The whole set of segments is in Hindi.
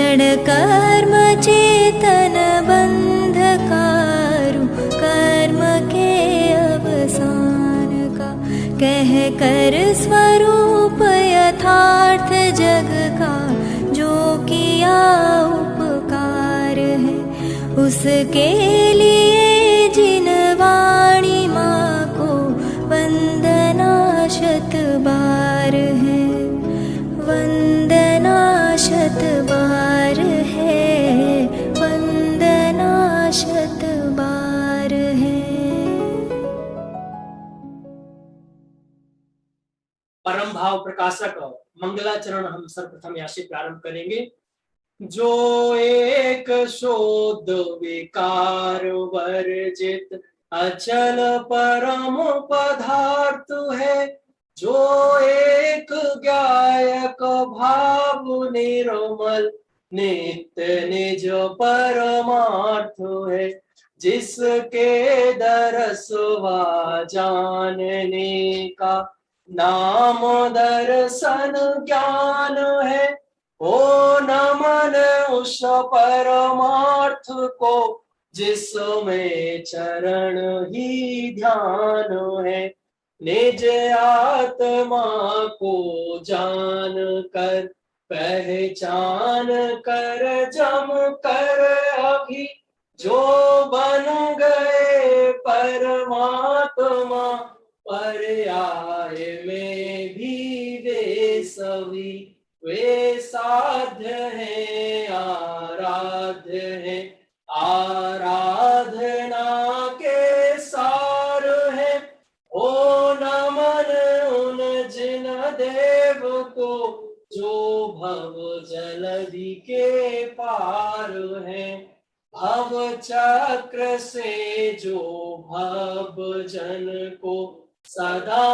जड़ कर्म चेतन बंधकारु कर्म के अवसान का, कह कर स्वरूप यथार्थ जग का जो किया उपकार है, उसके लिए जिन वाणी माँ को वंदना शत बार है, वंदना शत बार है, वंदना शत बार है। परम भाव प्रकाशक मंगलाचरण हम सर्वप्रथम यहाँ से प्रारंभ करेंगे। जो एक शोध विकार वर्जित अचल परम पदार्थ है, जो एक गायक भाव निर्मल नित्य निज परमार्थ है, जिसके दरसवा जानने का नाम दर्शन ज्ञान है। ओ नमन उस परमार्थ को जिसमें चरण ही ध्यान है, निज आत्मा को जान कर पहचान कर जम कर अभी जो बन गए परमात्मा, पर्याय में भी वे सभी वे साध्य हैं आराध्य हैं, आराधना के सार है। ओ नमन उन जिन देव को जो भव जलधि के पार है, भव चक्र से जो भव जन को सदा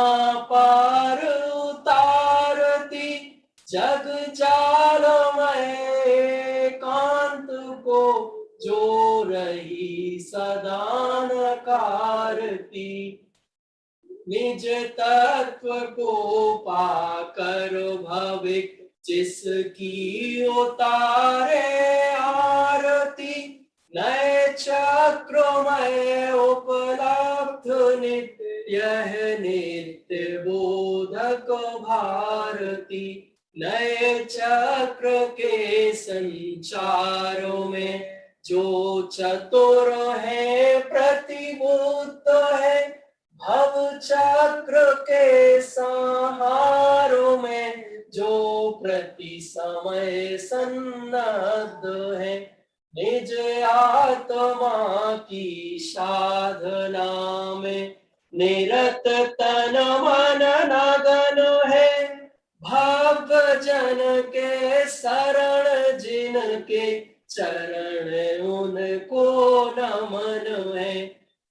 पार उतारती, जग जालमय कांत को जो रही सदा नकारती, निज तत्व को पाकर भविक जिसकी उतारे आरती, नए चक्रमय उपलब्ध नित्य यह नित्य बोधक भारती, नए चक्र के संचारों में जो चतुर है प्रतिबुद्ध है, भव चक्र के संहारों में जो प्रति समय सन्नद्ध है, निज आत्मा की साधना में निरत तन मन नगन है, भव जन के शरण जिनके चरण उनको नमन है,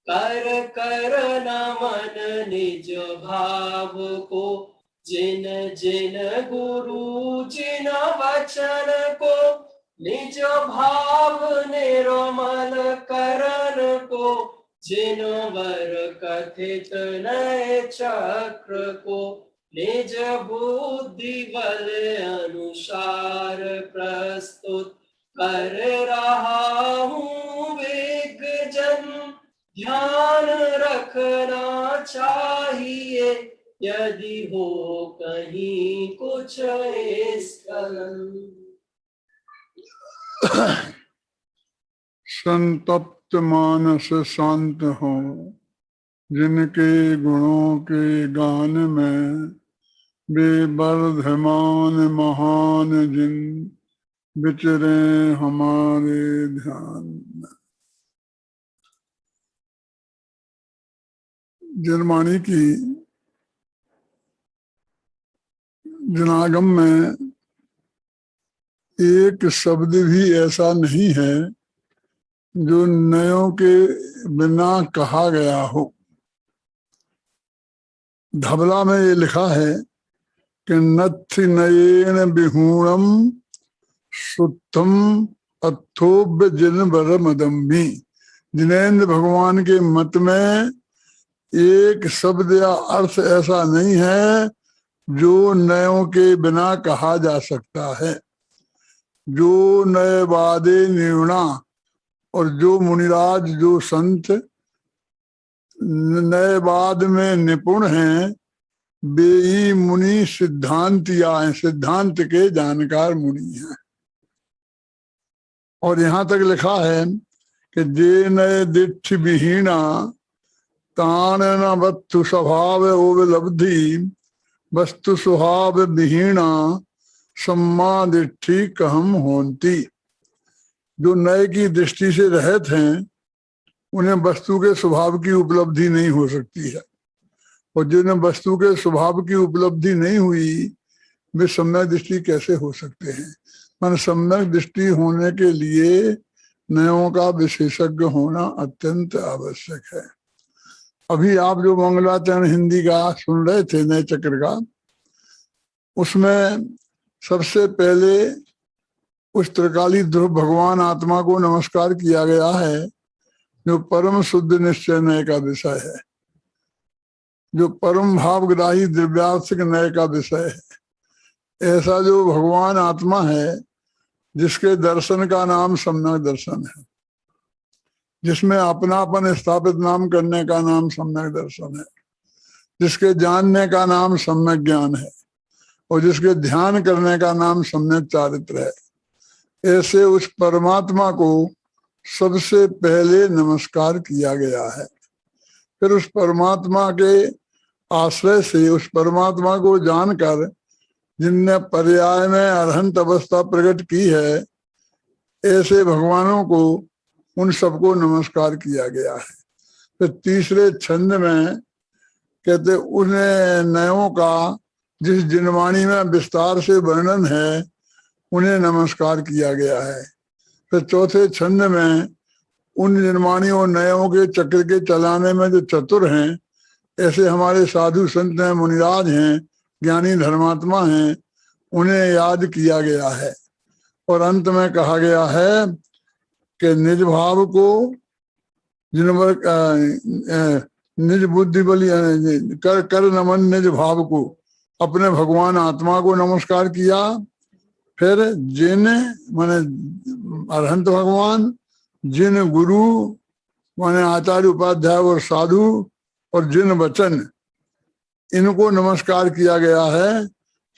कर कर नमन निज भाव को जिन जिन गुरु जिन वचन को, निज भाव निर्मल करन को जिन वर कथित नए चक्र को, निज बुद्धि बल अनुसार प्रस्तुत कर रहा हूँ विघ्न, ध्यान रखना चाहिए यदि हो कहीं कुछ संतप्त मानस शांत हो, जिनके गुणों के गान में बेबर्धमान महान जिन विचरे हमारे ध्यान में। जर्मानी की जनागम में एक शब्द भी ऐसा नहीं है जो नयों के बिना कहा गया हो। धबला में ये लिखा है कि नथि नयेन विहूणम शुद्धम अथोभ्य जिन वर मदम्बी। जिनेन्द्र भगवान के मत में एक शब्द या अर्थ ऐसा नहीं है जो नयों के बिना कहा जा सकता है। जो नए वादे निर्णा, और जो मुनिराज जो संत नए वाद में निपुण हैं, बेई मुनि सिद्धांतिया हैं, सिद्धांत के जानकार मुनि हैं। और यहां तक लिखा है कि जे नए दिठ विहीना तान न वस्तु स्वभाव ओवलब्धि वस्तु स्वभाव विहीना सम्मा दृष्टि कहम होती। जो नए की दृष्टि से रहित हैं उन्हें वस्तु के स्वभाव की उपलब्धि नहीं हो सकती है, और जिन्हें वस्तु के स्वभाव की उपलब्धि नहीं हुई वे सम्यक दृष्टि कैसे हो सकते हैं। मन सम्यक दृष्टि होने के लिए नयों का विशेषज्ञ होना अत्यंत आवश्यक है। अभी आप जो मंगलाचरण हिंदी का सुन रहे थे नए चक्र का, उसमें सबसे पहले उस त्रिकाली ध्रुव भगवान आत्मा को नमस्कार किया गया है, जो परम शुद्ध निश्चय नय का विषय है, जो परम भावग्राही दिव्यार्थिक नय का विषय है। ऐसा जो भगवान आत्मा है जिसके दर्शन का नाम सम्यक दर्शन है, जिसमें अपनापन स्थापित नाम करने का नाम सम्यक दर्शन है, जिसके जानने का नाम सम्यक ज्ञान है, और जिसके ध्यान करने का नाम सम्यक चारित्र है, ऐसे उस परमात्मा को सबसे पहले नमस्कार किया गया है। फिर उस परमात्मा के आश्रय से, उस परमात्मा को जानकर जिनने पर्याय में अरहंत अवस्था प्रकट की है, ऐसे भगवानों को उन सबको नमस्कार किया गया है। फिर तीसरे छंद में कहते उन्हें नयों का जिस जिनवाणी में विस्तार से वर्णन है उन्हें नमस्कार किया गया है। फिर चौथे छंद में उन जिनवाणी और नयों के चक्र के चलाने में जो चतुर हैं, ऐसे हमारे साधु संत हैं, मुनिराज हैं, ज्ञानी धर्मात्मा हैं, उन्हें याद किया गया है। और अंत में कहा गया है कि निज भाव को जिन निज बुद्धि बलि कर नमन निज भाव को, अपने भगवान आत्मा को नमस्कार किया। फिर जिन माने अरहंत भगवान, जिन गुरु माने आचार्य उपाध्याय और साधु, और जिन वचन, इनको नमस्कार किया गया है।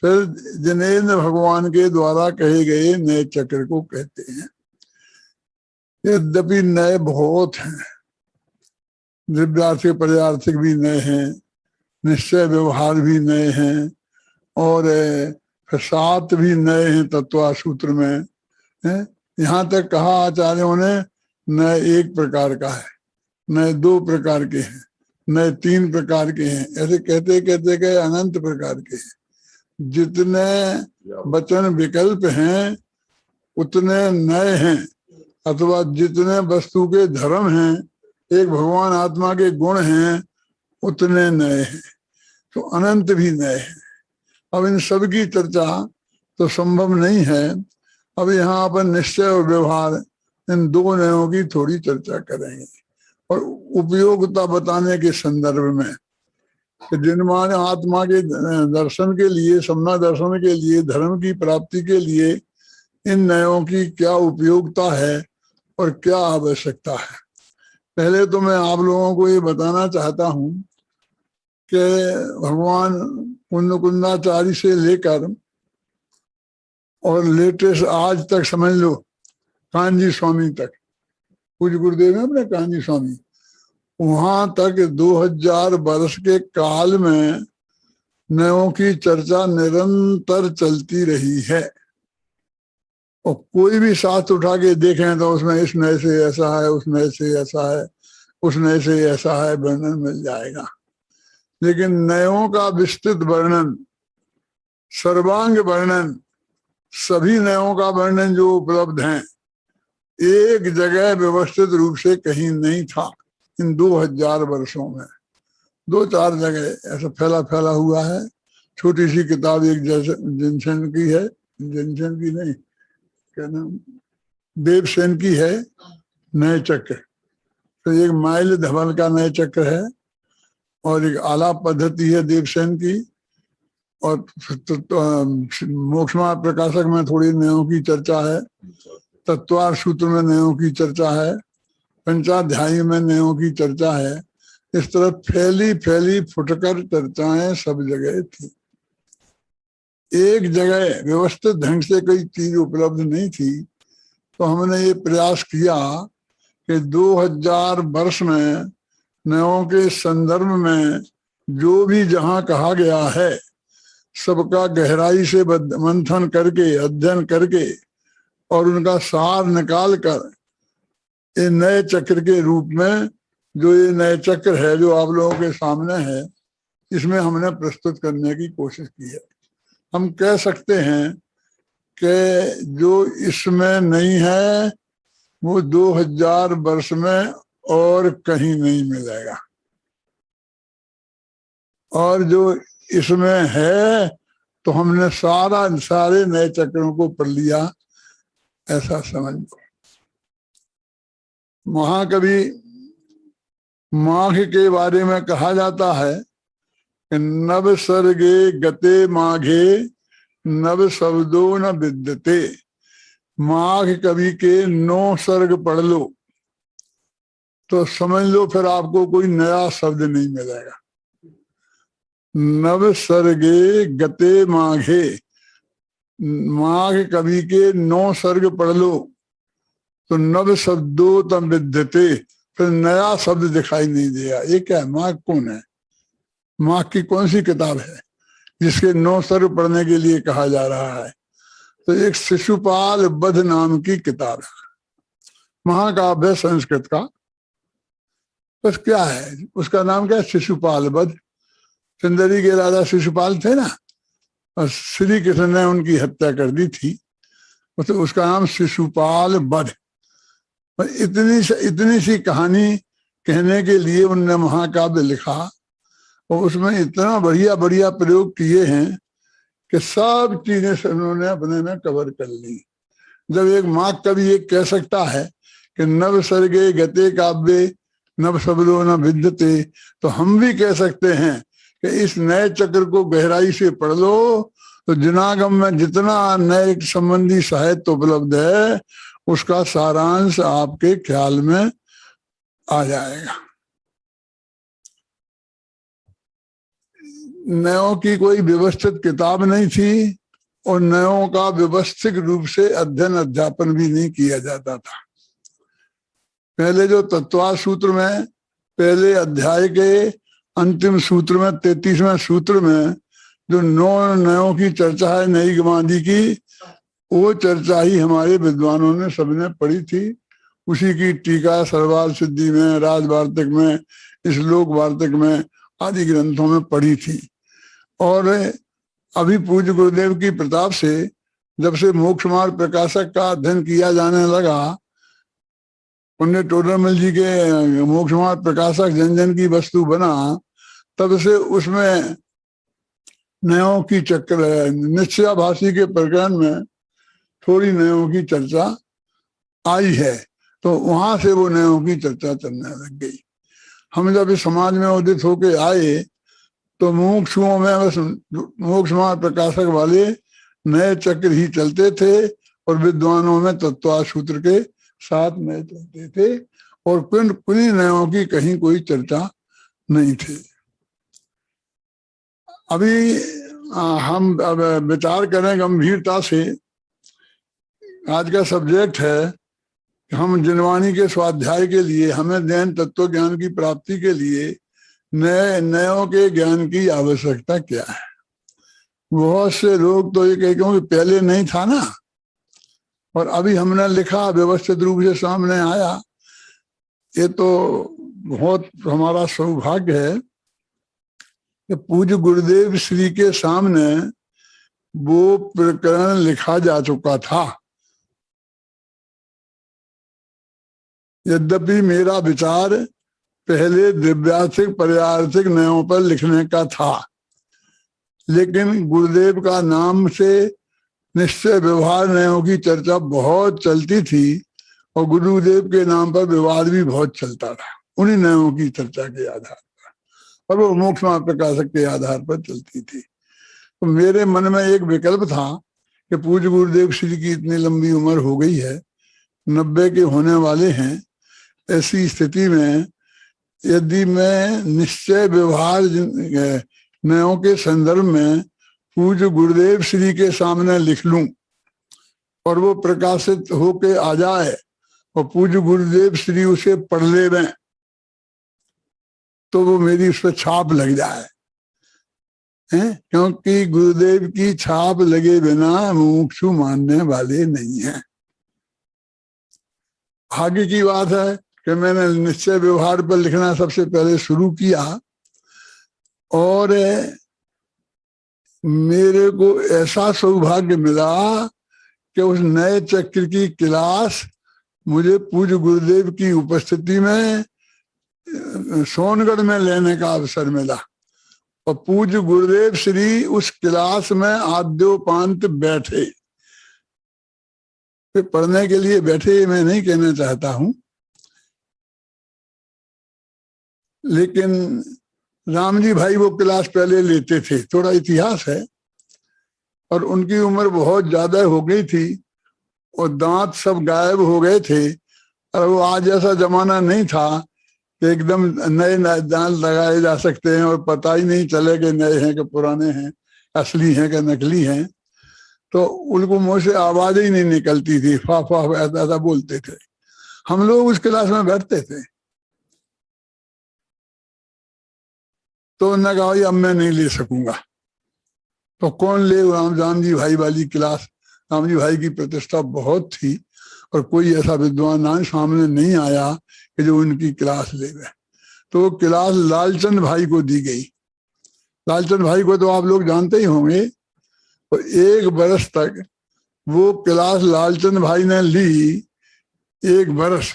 फिर जिनेन्द्र भगवान के द्वारा कहे गए नए चक्र को कहते हैं। यद्यपि नए बहुत हैं, दिव्यार्थिक पर्यार्थिक भी नए हैं, निश्चय व्यवहार भी नए हैं, और फिर 7 भी नए हैं तत्वा सूत्र में है। यहाँ तक कहा आचार्यों ने नए 1 प्रकार का है, नए 2 प्रकार के हैं, नए 3 प्रकार के हैं, ऐसे कहते कहते गए अनंत प्रकार के हैं। जितने वचन विकल्प हैं उतने नए हैं, अथवा जितने वस्तु के धर्म हैं, एक भगवान आत्मा के गुण हैं, उतने नए हैं, तो अनंत भी नए हैं। अब इन सब की चर्चा तो संभव नहीं है। अब यहाँ अपन निश्चय और व्यवहार, इन 2 नयों की थोड़ी चर्चा करेंगे, और उपयोगिता बताने के संदर्भ में कि जिनमान आत्मा के दर्शन के लिए, सम्यक दर्शन के लिए, धर्म की प्राप्ति के लिए इन नयों की क्या उपयोगिता है और क्या आवश्यकता है। पहले तो मैं आप लोगों को ये बताना चाहता हूँ कि भगवान कुंदाचार्य से लेकर और लेटेस्ट आज तक समझ लो कांजी स्वामी तक, पूज्य गुरुदेव है अपने कांजी स्वामी, वहां तक 2000 वर्ष के काल में नयों की चर्चा निरंतर चलती रही है। और कोई भी शास्त्र उठा के देखें तो उसमें इस नए से ऐसा है, उस नए से ऐसा है, उस नए से ऐसा है, वर्णन मिल जाएगा। लेकिन नयों का विस्तृत वर्णन, सर्वांग वर्णन, सभी नयों का वर्णन जो उपलब्ध हैं, एक जगह व्यवस्थित रूप से कहीं नहीं था। इन 2000 वर्षों में 2-4 जगह ऐसा फैला फैला हुआ है। छोटी सी किताब एक जिनसेन की है, जिनसेन की नहीं, क्या नाम, देवसेन की है, नए चक्र। तो एक माइल धवल का नए चक्र है, और एक आलाप पद्धति है देवसेन की, और मोक्ष मार्ग प्रकाशक में थोड़ी नयों की चर्चा है, तत्वार सूत्र में नयों की चर्चा है, पंचाध्यायी में नयों की चर्चा है। इस तरह फैली फैली फुटकर चर्चाएं सब जगह थी। एक जगह व्यवस्थित ढंग से कोई चीज उपलब्ध नहीं थी, तो हमने ये प्रयास किया कि 2000 वर्ष में नयों के संदर्भ में जो भी जहां कहा गया है सबका गहराई से मंथन करके, अध्ययन करके और उनका सार निकाल कर ये नए चक्र के रूप में, जो ये नए चक्र है जो आप लोगों के सामने है, इसमें हमने प्रस्तुत करने की कोशिश की है। हम कह सकते हैं कि जो इसमें नहीं है वो 2000 वर्ष में और कहीं नहीं मिलेगा, और जो इसमें है तो हमने सारे नए चक्रों को पढ़ लिया, ऐसा समझ लो। महाकवि माघ के बारे में कहा जाता है कि नव सर्गे गते माघे नव शब्दों न विद्यते। माघ कवि के 9 सर्ग पढ़ लो तो समझ लो फिर आपको कोई नया शब्द नहीं मिलेगा। नव सर्गे गते माघे, माघ कवि के 9 सर्ग पढ़ लो तो नव शब्दों तम विद्यते, फिर नया शब्द दिखाई नहीं देगा। ये क्या है? माघ कौन है? माघ की कौन सी किताब है जिसके 9 सर्ग पढ़ने के लिए कहा जा रहा है? तो एक शिशुपाल वध नाम की किताब है, महाकाव्य है संस्कृत का। बस क्या है उसका नाम? क्या है? शिशुपाल वध। सुंदरी के राजा शिशुपाल थे ना, और श्री कृष्ण ने उनकी हत्या कर दी थी, तो उसका नाम शिशुपाल वध। इतनी सी कहानी कहने के लिए उनने महाकाव्य लिखा, और उसमें इतना बढ़िया बढ़िया प्रयोग किए हैं कि सब चीजें उन्होंने अपने में कवर कर ली। जब एक माघ कवि ये कह सकता है कि नव सर्गे गते काव्ये नव शब्दों न विद्यते, तो हम भी कह सकते हैं कि इस नए चक्र को गहराई से पढ़ लो तो जिनागम में जितना नए संबंधी साहित्य उपलब्ध है उसका सारांश आपके ख्याल में आ जाएगा। नयों की कोई व्यवस्थित किताब नहीं थी, और नयों का व्यवस्थित रूप से अध्ययन अध्यापन भी नहीं किया जाता था। पहले जो तत्वार सूत्र में पहले अध्याय के अंतिम सूत्र में 33वें सूत्र में जो 9 नयों की चर्चा है नई गमादी की, वो चर्चा ही हमारे विद्वानों ने सबने पढ़ी थी। उसी की टीका सर्वाल सिद्धि में, राजवार्तिक में, श्लोक वार्तिक में आदि ग्रंथों में पढ़ी थी। और अभी पूज्य गुरुदेव की प्रताप से जब से मोक्ष मार्ग प्रकाशक का अध्ययन किया जाने लगा, पंडित टोडरमल जी के मोक्ष मार्ग प्रकाशक जन जन की वस्तु बना, तब से उसमें नयों की चक्र, निश्चयाभासी के प्रकरण में थोड़ी नयों की चर्चा आई है, तो वहां से वो नयों की चर्चा चलने लग गई। हम जब इस समाज में उदित होके आए तो मुमुक्षुओं में बस मोक्ष मार्ग प्रकाशक वाले नए चक्र ही चलते थे, और विद्वानों में तत्वार सूत्र के साथ नए चलते थे, और कुनी नयों की कहीं कोई चर्चा नहीं थी। अभी हम अब विचार करें गंभीरता से। आज का सब्जेक्ट है कि हम जिनवाणी के स्वाध्याय के लिए, हमें जैन तत्व ज्ञान की प्राप्ति के लिए नयों के ज्ञान की आवश्यकता क्या है। बहुत से लोग तो ये कहते हैं कि पहले नहीं था ना, और अभी हमने लिखा व्यवस्थित रूप से सामने आया। ये तो बहुत हमारा सौभाग्य है कि पूज्य गुरुदेव श्री के सामने वो प्रकरण लिखा जा चुका था। यद्यपि मेरा विचार पहले दिव्यार्थिक पर्यार्थिक नयों पर लिखने का था, लेकिन गुरुदेव का नाम से निश्चय व्यवहार नयों की चर्चा बहुत चलती थी, और गुरुदेव के नाम पर विवाद भी बहुत चलता था उन्हीं नयों की चर्चा के आधार पर, और वो मोक्ष मार्ग प्रकाशक के आधार पर चलती थी। तो मेरे मन में एक विकल्प था कि पूज्य गुरुदेव श्री की इतनी लंबी उम्र हो गई है, 90 के होने वाले हैं, ऐसी स्थिति में यदि मैं निश्चय व्यवहार नयों के संदर्भ में पूज्य गुरुदेव श्री के सामने लिख लूं और वो प्रकाशित होके आ जाए और पूज्य गुरुदेव श्री उसे पढ़ ले रहे, तो वो मेरी उस पर छाप लग जाए हैं, क्योंकि गुरुदेव की छाप लगे बिना मुमुक्षु मानने वाले नहीं हैं। भाग्य की बात है कि मैंने निश्चय व्यवहार पर लिखना सबसे पहले शुरू किया और मेरे को ऐसा सौभाग्य मिला कि उस नए चक्र की क्लास मुझे पूज्य गुरुदेव की उपस्थिति में सोनगढ़ में लेने का अवसर मिला और पूज्य गुरुदेव श्री उस क्लास में आद्योपांत बैठे। पढ़ने के लिए बैठे मैं नहीं कहना चाहता हूं, लेकिन राम जी भाई वो क्लास पहले लेते थे, थोड़ा इतिहास है, और उनकी उम्र बहुत ज्यादा हो गई थी और दांत सब गायब हो गए थे और वो आज ऐसा जमाना नहीं था कि एकदम नए दांत लगाए जा सकते हैं और पता ही नहीं चले कि नए हैं कि पुराने हैं, असली हैं कि नकली हैं। तो उनको मुंह से आवाज ही नहीं निकलती थी, फा फा ऐसा बोलते थे। हम लोग उस क्लास में बैठते थे तो उन्होंने कहा अब मैं नहीं ले सकूंगा। तो कौन ले, राम जी भाई वाली क्लास, राम जी भाई की प्रतिष्ठा बहुत थी और कोई ऐसा विद्वान सामने नहीं आया कि जो उनकी क्लास ले गए। तो वो क्लास लालचंद भाई को दी गई। लालचंद भाई को तो आप लोग जानते ही होंगे। तो 1 बरस तक वो क्लास लालचंद भाई ने ली, 1 बरस,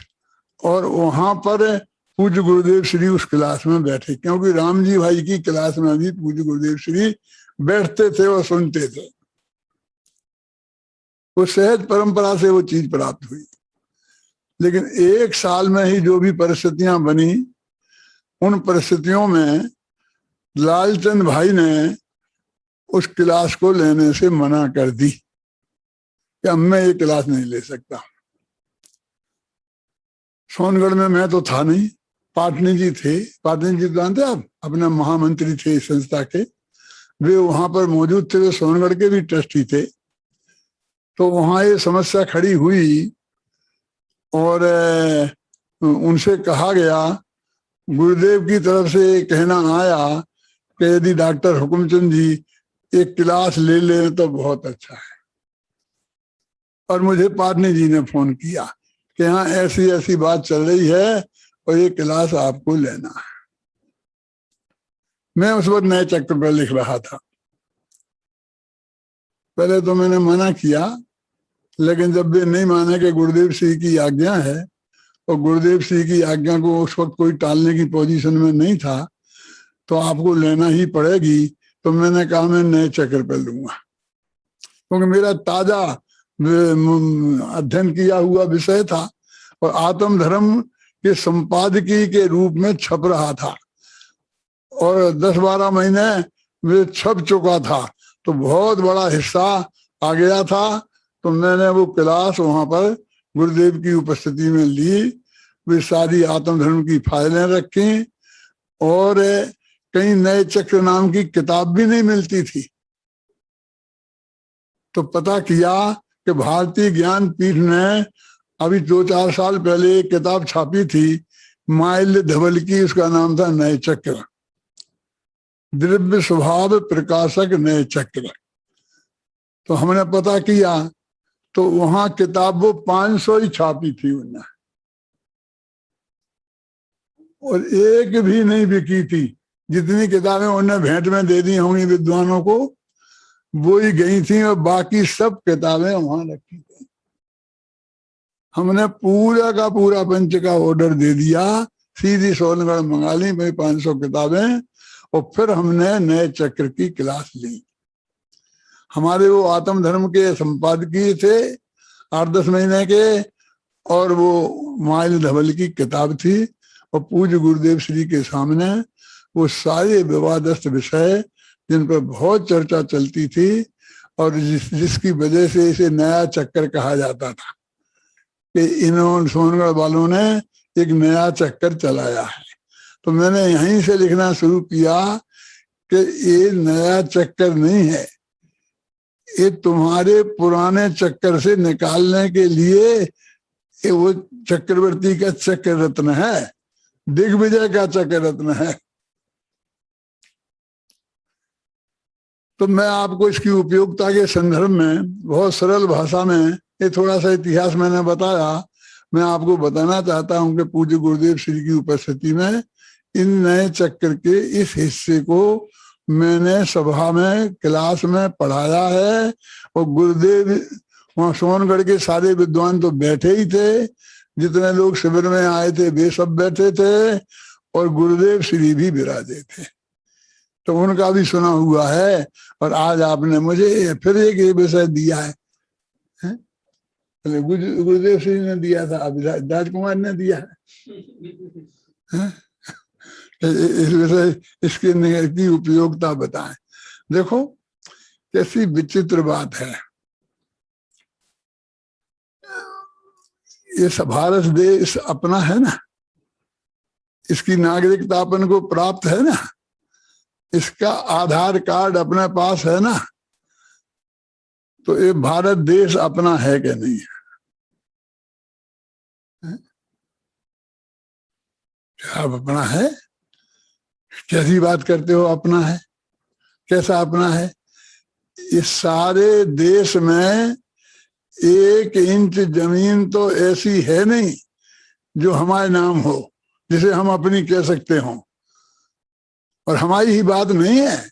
और वहां पर पूज्य गुरुदेव श्री उस क्लास में बैठे, क्योंकि राम जी भाई की क्लास में भी पूज्य गुरुदेव श्री बैठते थे और सुनते थे। वो सहज परंपरा से वो चीज प्राप्त हुई। लेकिन 1 साल में ही जो भी परिस्थितियां बनी, उन परिस्थितियों में लालचंद भाई ने उस क्लास को लेने से मना कर दी कि अब मैं ये क्लास नहीं ले सकता। सोनगढ़ में मैं तो था नहीं, पाटनी जी थे। पाटनी जी जानते आप, अपने महामंत्री थे इस संस्था के, वे वहां पर मौजूद थे। वे सोनगढ़ के भी ट्रस्टी थे। तो वहां ये समस्या खड़ी हुई और उनसे कहा गया, गुरुदेव की तरफ से कहना आया कि यदि डॉक्टर हुकुमचंद जी एक क्लास ले लें तो बहुत अच्छा है। और मुझे पाटनी जी ने फोन किया कि हाँ ऐसी ऐसी बात चल रही है और ये क्लास आपको लेना है। मैं उस वक्त नए चक्र पर लिख रहा था। पहले तो मैंने मना किया, लेकिन जब वे नहीं माने कि गुरुदेव श्री की आज्ञा है और गुरुदेव श्री की आज्ञा को उस वक्त कोई टालने की पोजीशन में नहीं था, तो आपको लेना ही पड़ेगी। तो मैंने कहा मैं नए चक्र पर लूंगा, क्योंकि मेरा ताजा अध्ययन किया हुआ विषय था और आत्म धर्म के संपादकी के रूप में छप रहा था और 10-12 महीने वे छप चुका था। तो बहुत बड़ा हिस्सा आ गया था। तो मैंने वो क्लास वहां पर गुरुदेव की उपस्थिति में ली। वे सारी आत्म धर्म की फाइलें रखी और कहीं नए चक्र नाम की किताब भी नहीं मिलती थी। तो पता किया कि भारतीय ज्ञान पीठ ने अभी 2-4 साल पहले एक किताब छापी थी, माइल्ड धवल की, उसका नाम था नए चक्र, दिव्य स्वभाव प्रकाशक नए चक्र। तो हमने पता किया तो वहां किताब वो 500 ही छापी थी उन्हें, और एक भी नहीं बिकी थी। जितनी किताबें उन्हें भेंट में दे दी होंगी विद्वानों को, वो ही गई थी और बाकी सब किताबें वहां रखी थी। हमने पूरा का पूरा पंच का ऑर्डर दे दिया, सीधी सोनगढ़ मंगा ली मेरी 500 किताबें, और फिर हमने नए चक्र की क्लास ली। हमारे वो आत्म धर्म के संपादकीय थे 8-10 महीने के, और वो माइल धवल की किताब थी, और पूज्य गुरुदेव श्री के सामने वो सारे विवादस्थ विषय जिन पर बहुत चर्चा चलती थी और जिसकी वजह से इसे नया चक्कर कहा जाता था कि इन्होंने सोनगढ़ वालों ने एक नया चक्कर चलाया है। तो मैंने यहीं से लिखना शुरू किया कि ये नया चक्कर नहीं है, ये तुम्हारे पुराने चक्कर से निकालने के लिए ये वो चक्रवर्ती का चक्र रत्न है, दिग्विजय का चक्र रत्न है। तो मैं आपको इसकी उपयोगिता के संदर्भ में बहुत सरल भाषा में, ये थोड़ा सा इतिहास मैंने बताया, मैं आपको बताना चाहता हूं कि पूज्य गुरुदेव श्री की उपस्थिति में इन नए चक्र के इस हिस्से को मैंने सभा में क्लास में पढ़ाया है। और गुरुदेव वहां सोनगढ़ के सारे विद्वान तो बैठे ही थे, जितने लोग शिविर में आए थे वे सब बैठे थे और गुरुदेव श्री भी विराजे थे, तो उनका भी सुना हुआ है। और आज आपने मुझे फिर एक विषय दिया है, गुरुदेव श्री ने दिया था, अभी राजकुमार ने दिया है, इस विषय इसके की उपयोगिता बताएं। देखो कैसी विचित्र बात है, ये भारत देश अपना है ना, इसकी नागरिकता अपन को प्राप्त है ना, इसका आधार कार्ड अपने पास है ना, तो ये भारत देश अपना है कि नहीं है? क्या अब अपना है? कैसी बात करते हो अपना है? कैसा अपना है? इस सारे देश में 1 इंच जमीन तो ऐसी है नहीं जो हमारे नाम हो, जिसे हम अपनी कह सकते हो। और हमारी ही बात नहीं है,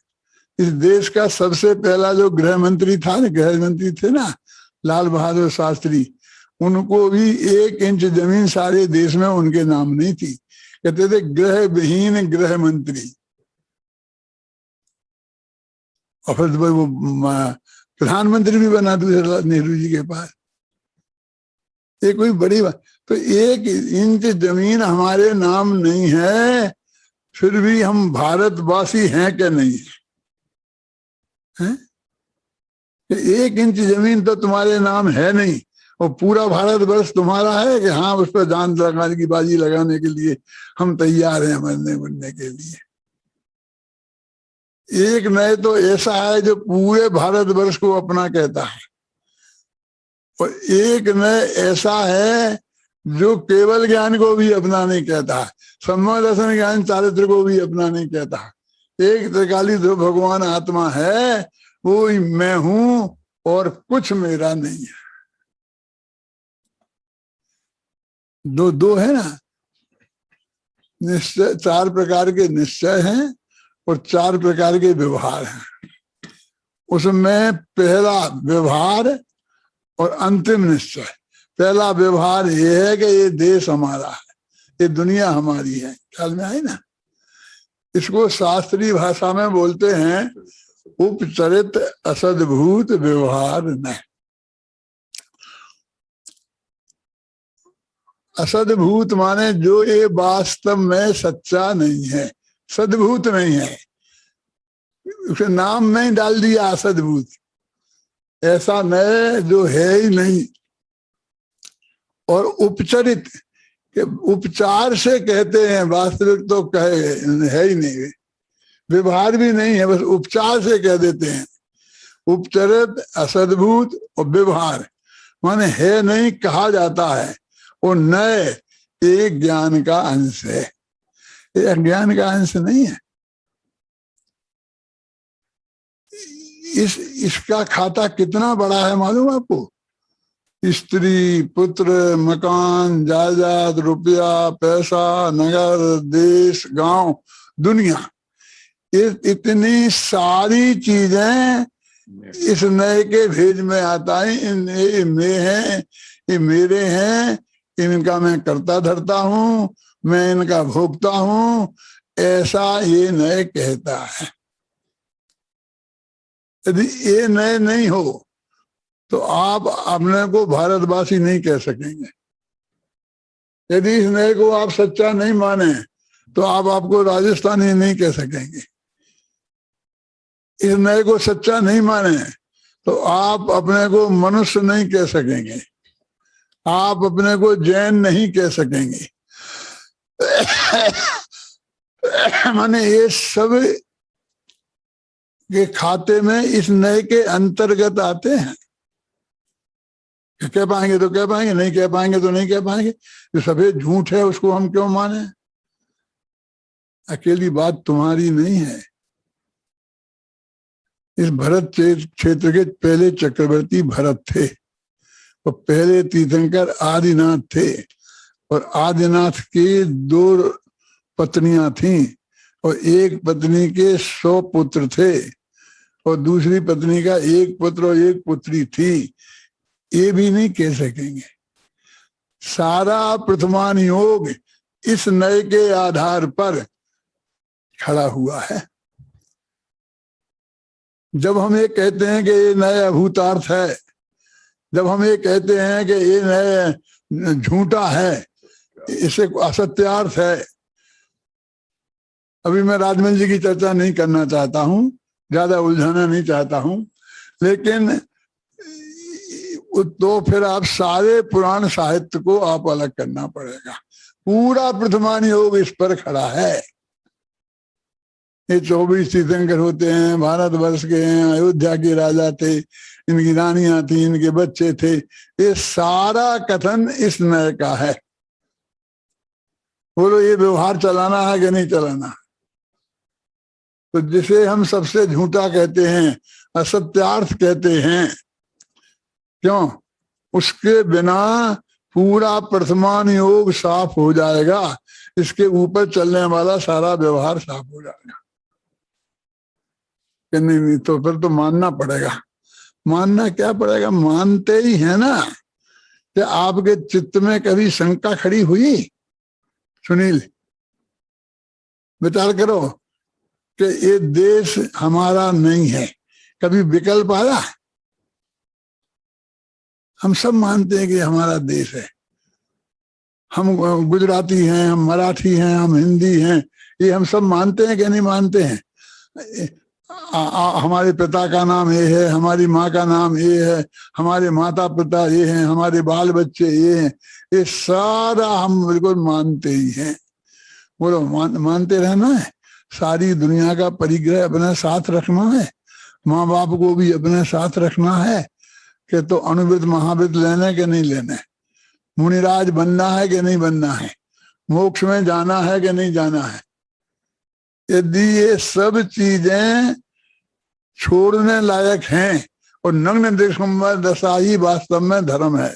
इस देश का सबसे पहला जो गृह मंत्री था ना, गृह मंत्री थे ना लाल बहादुर शास्त्री, उनको भी 1 इंच जमीन सारे देश में उनके नाम नहीं थी, कहते थे गृह विहीन गृह मंत्री। और फिर वो प्रधानमंत्री भी बना दूसरा नेहरू जी के पास, ये कोई बड़ी बात। तो 1 इंच जमीन हमारे नाम नहीं है, फिर भी हम भारतवासी हैं क्या नहीं है? 1 इंच जमीन तो तुम्हारे नाम है नहीं, और पूरा भारतवर्ष तुम्हारा है कि हाँ उस पर जान लगाने की बाजी लगाने के लिए हम तैयार हैं मरने मरने के लिए। एक नए तो ऐसा है जो पूरे भारतवर्ष को अपना कहता है, और एक नए ऐसा है जो केवल ज्ञान को भी अपना नहीं कहता है, सम्यक दर्शन ज्ञान चारित्र को भी अपना नहीं कहता। एक त्रिकाली जो भगवान आत्मा है वो ही मैं हूं और कुछ मेरा नहीं है। दो है ना निश्चय, 4 प्रकार के निश्चय हैं और 4 प्रकार के व्यवहार हैं। उसमें पहला व्यवहार और अंतिम निश्चय। पहला व्यवहार ये है कि ये देश हमारा है, ये दुनिया हमारी है, ख्याल में आई ना। इसको शास्त्रीय भाषा में बोलते हैं उपचरित असद्भूत व्यवहार न। असद्भूत माने जो ये वास्तव में सच्चा नहीं है, सद्भूत नहीं है, उसे नाम नहीं डाल दिया असद्भूत, ऐसा नए जो है ही नहीं। और उपचरित के उपचार से कहते हैं, वास्तविक तो कहे है ही नहीं, व्यवहार भी नहीं है, बस उपचार से कह देते हैं। उपचरित असद्भूत और व्यवहार माने है नहीं कहा जाता है, और नए एक ज्ञान का अंश है, ये अज्ञान का अंश नहीं है। इसका खाता कितना बड़ा है मालूम आपको? स्त्री, पुत्र, मकान, जायदाद, रुपया, पैसा, नगर, देश, गांव, दुनिया, इतनी सारी चीजें इस नए के भेज में आता है। ये मैं हैं, ये मेरे हैं, इनका मैं करता धरता हूं, मैं इनका भोगता हूं, ऐसा ये नए कहता है। यदि ये नए नहीं हो तो आप अपने को भारतवासी नहीं कह सकेंगे। यदि इस नए को आप सच्चा नहीं माने तो आप आपको राजस्थानी नहीं कह सकेंगे। इस नए को सच्चा नहीं माने तो आप अपने को मनुष्य नहीं कह सकेंगे, आप अपने को जैन नहीं कह सकेंगे। माने ये सब के खाते में इस नए के अंतर्गत आते हैं। कह पाएंगे तो कह पाएंगे, नहीं कह पाएंगे तो नहीं कह पाएंगे। जो सफेद झूठ है उसको हम क्यों माने? अकेली बात तुम्हारी नहीं है। इस भरत क्षेत्र के पहले चक्रवर्ती भरत थे, और पहले तीर्थंकर आदिनाथ थे, और आदिनाथ की 2 पत्नियां थीं, और एक पत्नी के 100 पुत्र थे, और दूसरी पत्नी का 1 पुत्र और 1 पुत्री थी। ये भी नहीं कह सकेंगे। सारा प्रथमान योग इस नए के आधार पर खड़ा हुआ है। जब हम ये कहते हैं कि ये नया अभूतार्थ है, जब हम ये कहते हैं कि ये नया झूठा है, इसे असत्यार्थ है। अभी मैं राजमल जी की चर्चा नहीं करना चाहता हूं, ज्यादा उलझाना नहीं चाहता हूं, लेकिन तो फिर आप सारे पुराण साहित्य को आप अलग करना पड़ेगा। पूरा प्रथमान योग इस पर खड़ा है। ये 24 तीर्थंकर होते हैं, भारतवर्ष के हैं, अयोध्या के राजा थे, इनकी रानियां थी, इनके बच्चे थे। ये सारा कथन इस नए का है। बोलो ये व्यवहार चलाना है कि नहीं चलाना? तो जिसे हम सबसे झूठा कहते हैं, असत्यार्थ कहते हैं, क्यों? उसके बिना पूरा प्रथमान योग साफ हो जाएगा, इसके ऊपर चलने वाला सारा व्यवहार साफ हो जाएगा। कि नहीं तो फिर तो मानना पड़ेगा। मानना क्या पड़ेगा? मानते ही है ना। कि आपके चित्त में कभी शंका खड़ी हुई? सुनील, विचार करो कि ये देश हमारा नहीं है, कभी विकल्प आया? हम सब मानते हैं कि हमारा देश है। हम गुजराती हैं, हम मराठी हैं, हम हिंदी हैं, ये हम सब मानते हैं कि नहीं मानते हैं? हमारे पिता का नाम ये है, हमारी माँ का नाम ये है, हमारे माता पिता ये हैं, हमारे बाल बच्चे ये हैं, ये सारा हम बिल्कुल मानते ही हैं। बोलो मानते रहना है। सारी दुनिया का परिग्रह अपने साथ रखना है, माँ बाप को भी अपने साथ रखना है। कि तो अनुवृत महावृत लेने के नहीं लेने, मुनिराज बनना है कि नहीं बनना है, मोक्ष में जाना है कि नहीं जाना है। यदि ये सब चीजें छोड़ने लायक हैं और नग्न दशा ही वास्तव में धर्म है,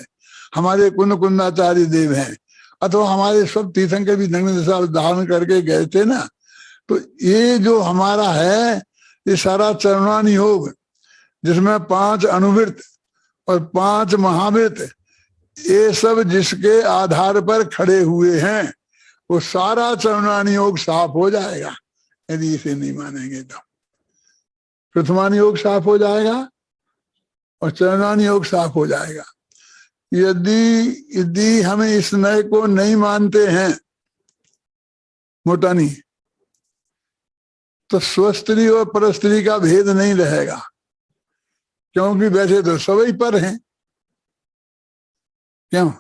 हमारे कुंद कुंदाचार्य देव हैं, अथवा हमारे सब तीर्थंकर भी नग्न दशा धारण करके गए थे ना, तो ये जो हमारा है ये सारा चरणान योग, जिसमें 5 अनुवृत और 5 महावृत, ये सब जिसके आधार पर खड़े हुए हैं, वो सारा चरणान योग साफ हो जाएगा। यदि इसे नहीं मानेंगे तो प्रथमान योग साफ हो जाएगा और चरणान योग साफ हो जाएगा। यदि हम इस नए को नहीं मानते हैं, मोटा नहीं, तो स्वस्त्री और परस्त्री का भेद नहीं रहेगा, क्योंकि वैसे तो सभी पर हैं। क्यों?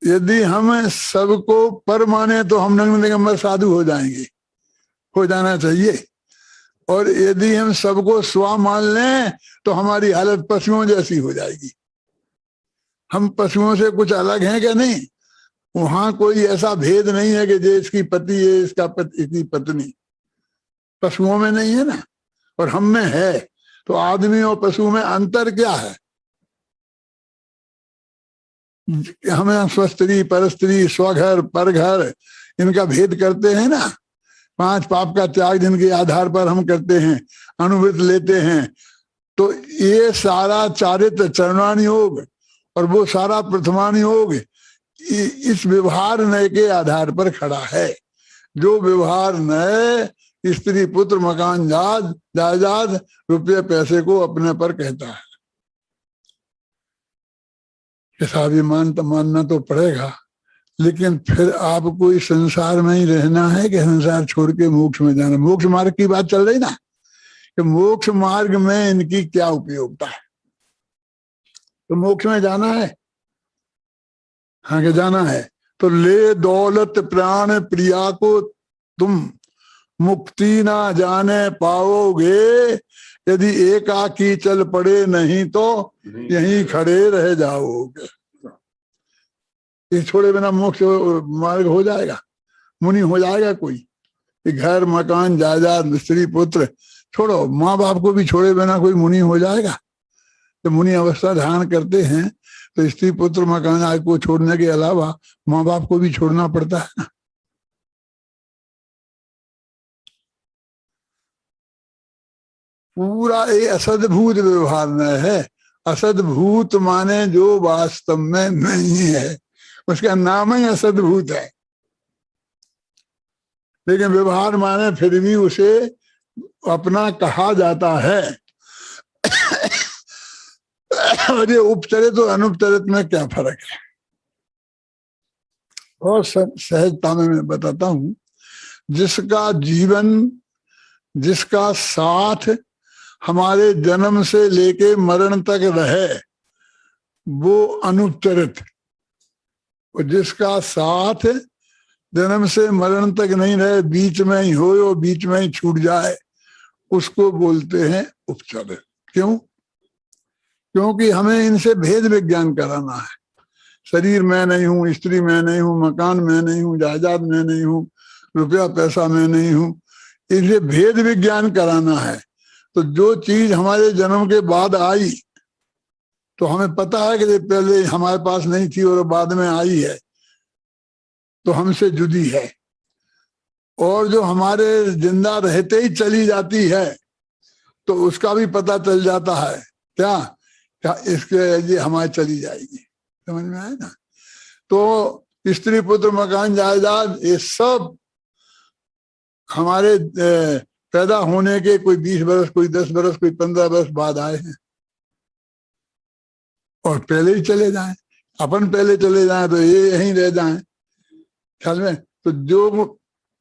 यदि हम सबको पर माने तो हम नग्न दिगंबर साधु हो जाएंगे, हो जाना चाहिए। और यदि हम सबको स्व मान लें तो हमारी हालत पशुओं जैसी हो जाएगी। हम पशुओं से कुछ अलग हैं क्या? नहीं। वहां कोई ऐसा भेद नहीं है कि ये इसकी पति है, इसका पति, इसकी पत्नी। पशुओं में नहीं है ना, और हम में है। तो आदमी और पशु में अंतर क्या है? हमें स्वस्त्री परस्त्री स्वघर परघर इनका भेद करते हैं ना। 5 पाप का त्याग जिनके आधार पर हम करते हैं, अनुवृत लेते हैं। तो ये सारा चारित्र चरणान योग और वो सारा प्रथमान योग इस व्यवहार नय के आधार पर खड़ा है। जो व्यवहार नय स्त्री पुत्र मकान जायदाद रुपये पैसे को अपने पर कहता है। ऐसा भी मानना तो पड़ेगा। लेकिन फिर आपको इस संसार में ही रहना है कि संसार छोड़ के मोक्ष में जाना? मोक्ष मार्ग की बात चल रही ना, कि मोक्ष मार्ग में इनकी क्या उपयोगिता है? तो मोक्ष में जाना है, हाँ के जाना है। तो ले दौलत प्राण प्रिया को तुम मुक्ति ना जाने पाओगे, यदि एकाकी चल पड़े नहीं तो यहीं खड़े रह जाओगे। ये छोड़े बिना मोक्ष मार्ग हो जाएगा? मुनि हो जाएगा कोई? ये घर मकान जायदाद स्त्री पुत्र छोड़ो, माँ बाप को भी छोड़े बिना कोई मुनि हो जाएगा? तो मुनि अवस्था ध्यान करते हैं तो स्त्री पुत्र मकान आदि को छोड़ने के अलावा माँ बाप को भी छोड़ना पड़ता है ना। पूरा ये असद्भूत व्यवहार में है। असद्भूत माने जो वास्तव में नहीं है, उसका नाम ही असद्भूत है। लेकिन व्यवहार माने फिर भी उसे अपना कहा जाता है। और ये उपचरित और अनुपचरित में क्या फर्क है? और सहजता में मैं बताता हूं, जिसका जीवन, जिसका साथ हमारे जन्म से लेके मरण तक रहे वो अनुपचरित, और जिसका साथ जन्म से मरण तक नहीं रहे, बीच में ही हो और बीच में ही छूट जाए, उसको बोलते हैं उपचरित। क्यों? क्योंकि हमें इनसे भेद विज्ञान कराना है। शरीर में नहीं हूं, स्त्री में नहीं हूं, मकान में नहीं हूं, जायदाद में नहीं हूं, रुपया पैसा में नहीं हूं, इनसे भेद विज्ञान कराना है। तो जो चीज हमारे जन्म के बाद आई तो हमें पता है कि पहले हमारे पास नहीं थी और बाद में आई है, तो हमसे जुदी है। और जो हमारे जिंदा रहते ही चली जाती है तो उसका भी पता चल जाता है। क्या क्या इसके ये हमारे चली जाएगी, समझ में आया ना? तो स्त्री पुत्र मकान जायदाद ये सब हमारे पैदा होने के कोई 20 बरस, कोई 10 बरस, कोई 15 बरस बाद आए हैं, और पहले ही चले जाएं। अपन पहले चले जाएं तो ये यहीं रह जाएं, ख्याल में? तो जो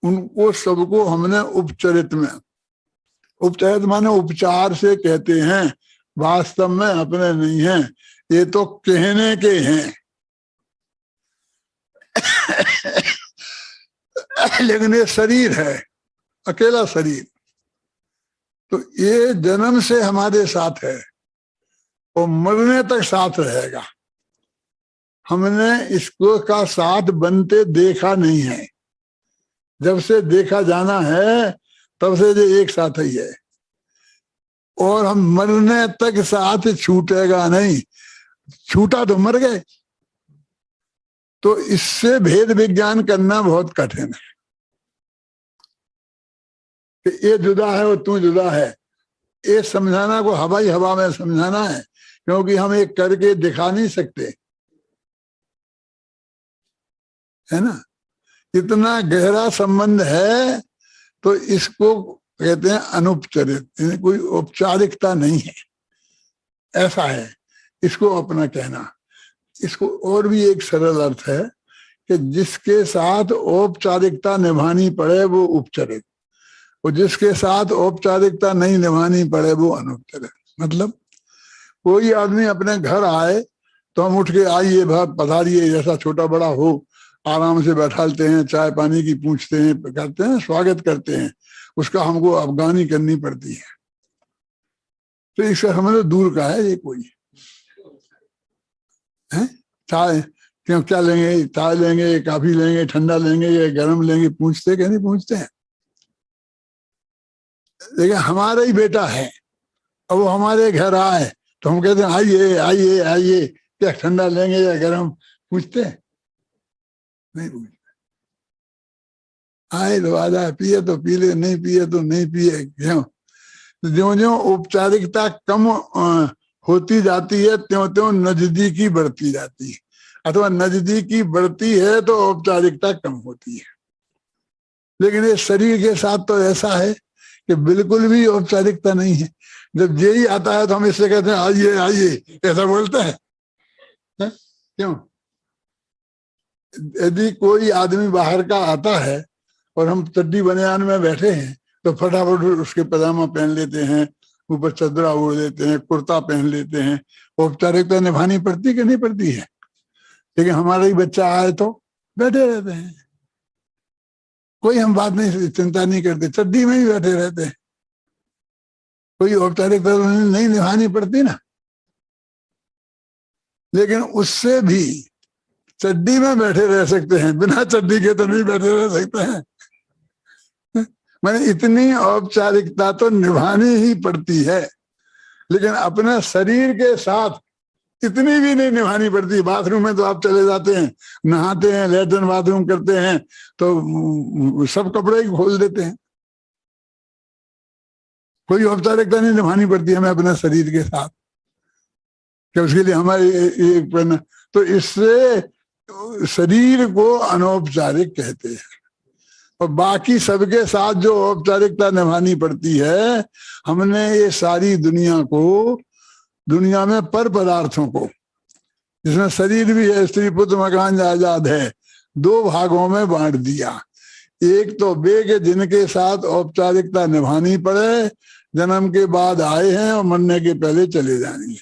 उनको सबको हमने उपचरित में, उपचरित माने उपचार से कहते हैं, वास्तव में अपने नहीं हैं, ये तो कहने के हैं। लेकिन ये शरीर है, अकेला शरीर, तो ये जन्म से हमारे साथ है और मरने तक साथ रहेगा। हमने इसको का साथ बनते देखा नहीं है। जब से देखा जाना है तब से ये एक साथ ही है, और हम मरने तक साथ छूटेगा नहीं। छूटा तो मर गए। तो इससे भेद विज्ञान करना बहुत कठिन है कि ये जुदा है और तू जुदा है। ये समझाना को हवाई हवा में समझाना है, क्योंकि हम एक करके दिखा नहीं सकते, है ना? इतना गहरा संबंध है तो इसको कहते हैं अनुपचरित, कोई औपचारिकता नहीं है, ऐसा है इसको अपना कहना। इसको और भी एक सरल अर्थ है कि जिसके साथ औपचारिकता निभानी पड़े वो उपचरित, और जिसके साथ औपचारिकता नहीं निभानी पड़े वो अनुपचरित। मतलब कोई आदमी अपने घर आए तो हम उठ के आइए पधारिए, जैसा छोटा बड़ा हो, आराम से बैठालते हैं, चाय पानी की पूछते हैं, करते हैं, स्वागत करते हैं, उसका हमको अफगानी करनी पड़ती है। तो इसका समझ दूर का है ये। कोई है चाय क्यों, क्या लेंगे? चाय लेंगे, कॉफी लेंगे, ठंडा लेंगे या गर्म लेंगे, पूछते क्या नहीं पूछते हैं? लेकिन हमारा ही बेटा है और वो हमारे घर आए तो हम कहते हैं आइए आइए आइए, क्या ठंडा लेंगे या गर्म? पूछते नहीं पूछते। आए तो आजा, पिए तो पी ले, नहीं पिए तो नहीं पिए। क्यों? ज्यों ज्यों औपचारिकता कम होती जाती है त्यों त्यों नजदीकी बढ़ती जाती है, अथवा नजदीकी बढ़ती है तो औपचारिकता कम होती है। लेकिन ये शरीर के साथ तो ऐसा है कि बिल्कुल भी औपचारिकता नहीं है। जब यही आता है तो हम इससे कहते हैं आइए आइए, ऐसा बोलते हैं। क्यों? यदि कोई आदमी बाहर का आता है और हम चड्डी बनियान में बैठे हैं तो फटाफट उसके पजामा पहन लेते हैं, ऊपर चदरा ओढ़ लेते हैं, कुर्ता पहन लेते हैं। औपचारिकता निभानी पड़ती कि नहीं पड़ती है? लेकिन हमारा ही बच्चा आए तो बैठे रहते हैं, कोई हम बात नहीं, चिंता नहीं करते, चड्डी में ही बैठे रहते हैं। कोई औपचारिकता नहीं निभानी पड़ती ना। लेकिन उससे भी चड्डी में बैठे रह सकते हैं, बिना चड्डी के तो नहीं बैठे रह सकते हैं। मैंने इतनी औपचारिकता तो निभानी ही पड़ती है, लेकिन अपने शरीर के साथ इतनी भी नहीं निभानी पड़ती। बाथरूम में तो आप चले जाते हैं, नहाते हैं, लैट्रिन बाथरूम करते हैं तो सब कपड़े ही खोल देते हैं। कोई औपचारिकता नहीं निभानी पड़ती हमें अपने शरीर के साथ, कि उसके लिए हमारे एक पहना। तो इससे शरीर को अनौपचारिक कहते हैं। और बाकी सबके साथ जो औपचारिकता निभानी पड़ती है, हमने ये सारी दुनिया को, दुनिया में पर पदार्थों को, जिसमें शरीर भी है, स्त्री पुत्र मकान जायदाद है, दो भागों में बांट दिया। एक तो वे के जिनके साथ औपचारिकता निभानी पड़े, जन्म के बाद आए हैं और मरने के पहले चले जाएंगे।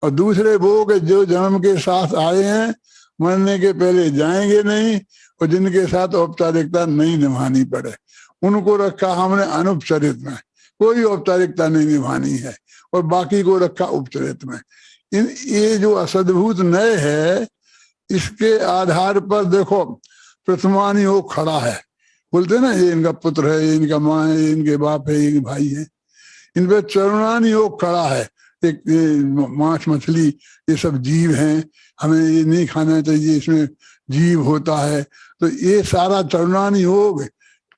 और दूसरे वो के जो जन्म के साथ आए हैं, मरने के पहले जाएंगे नहीं, और जिनके साथ औपचारिकता नहीं निभानी पड़े, उनको रखा हमने अनुपचरित में, कोई औपचारिकता नहीं निभानी है, और बाकी को रखा उपचरित में। ये जो असद्भूत नय है, इसके आधार पर देखो प्रथमान योग खड़ा है। बोलते ना ये इनका पुत्र है, ये इनका माँ है, ये इनके बाप है, ये भाई है। इन पे चरुणान योग खड़ा है। एक मांस मछली ये सब जीव हैं, हमें ये नहीं खाना चाहिए, इसमें जीव होता है। तो ये सारा चरुणान योग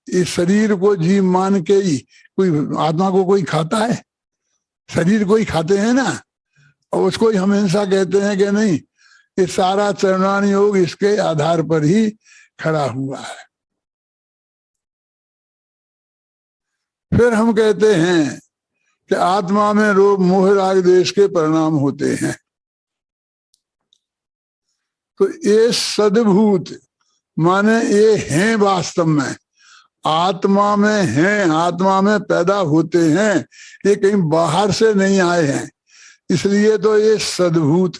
इस शरीर को जीव मान के ही, कोई आत्मा को कोई खाता है? शरीर को ही खाते हैं ना, और उसको ही हम हिंसा कहते हैं कि नहीं? ये सारा चरुणान योग इसके आधार पर ही खड़ा हुआ है। फिर हम कहते हैं कि आत्मा में रोग मोह राग द्वेष के परिणाम होते हैं। तो ये सद्भूत माने ये हैं, वास्तव में आत्मा में हैं, आत्मा में पैदा होते हैं, ये कहीं बाहर से नहीं आए हैं, इसलिए तो ये सद्भूत।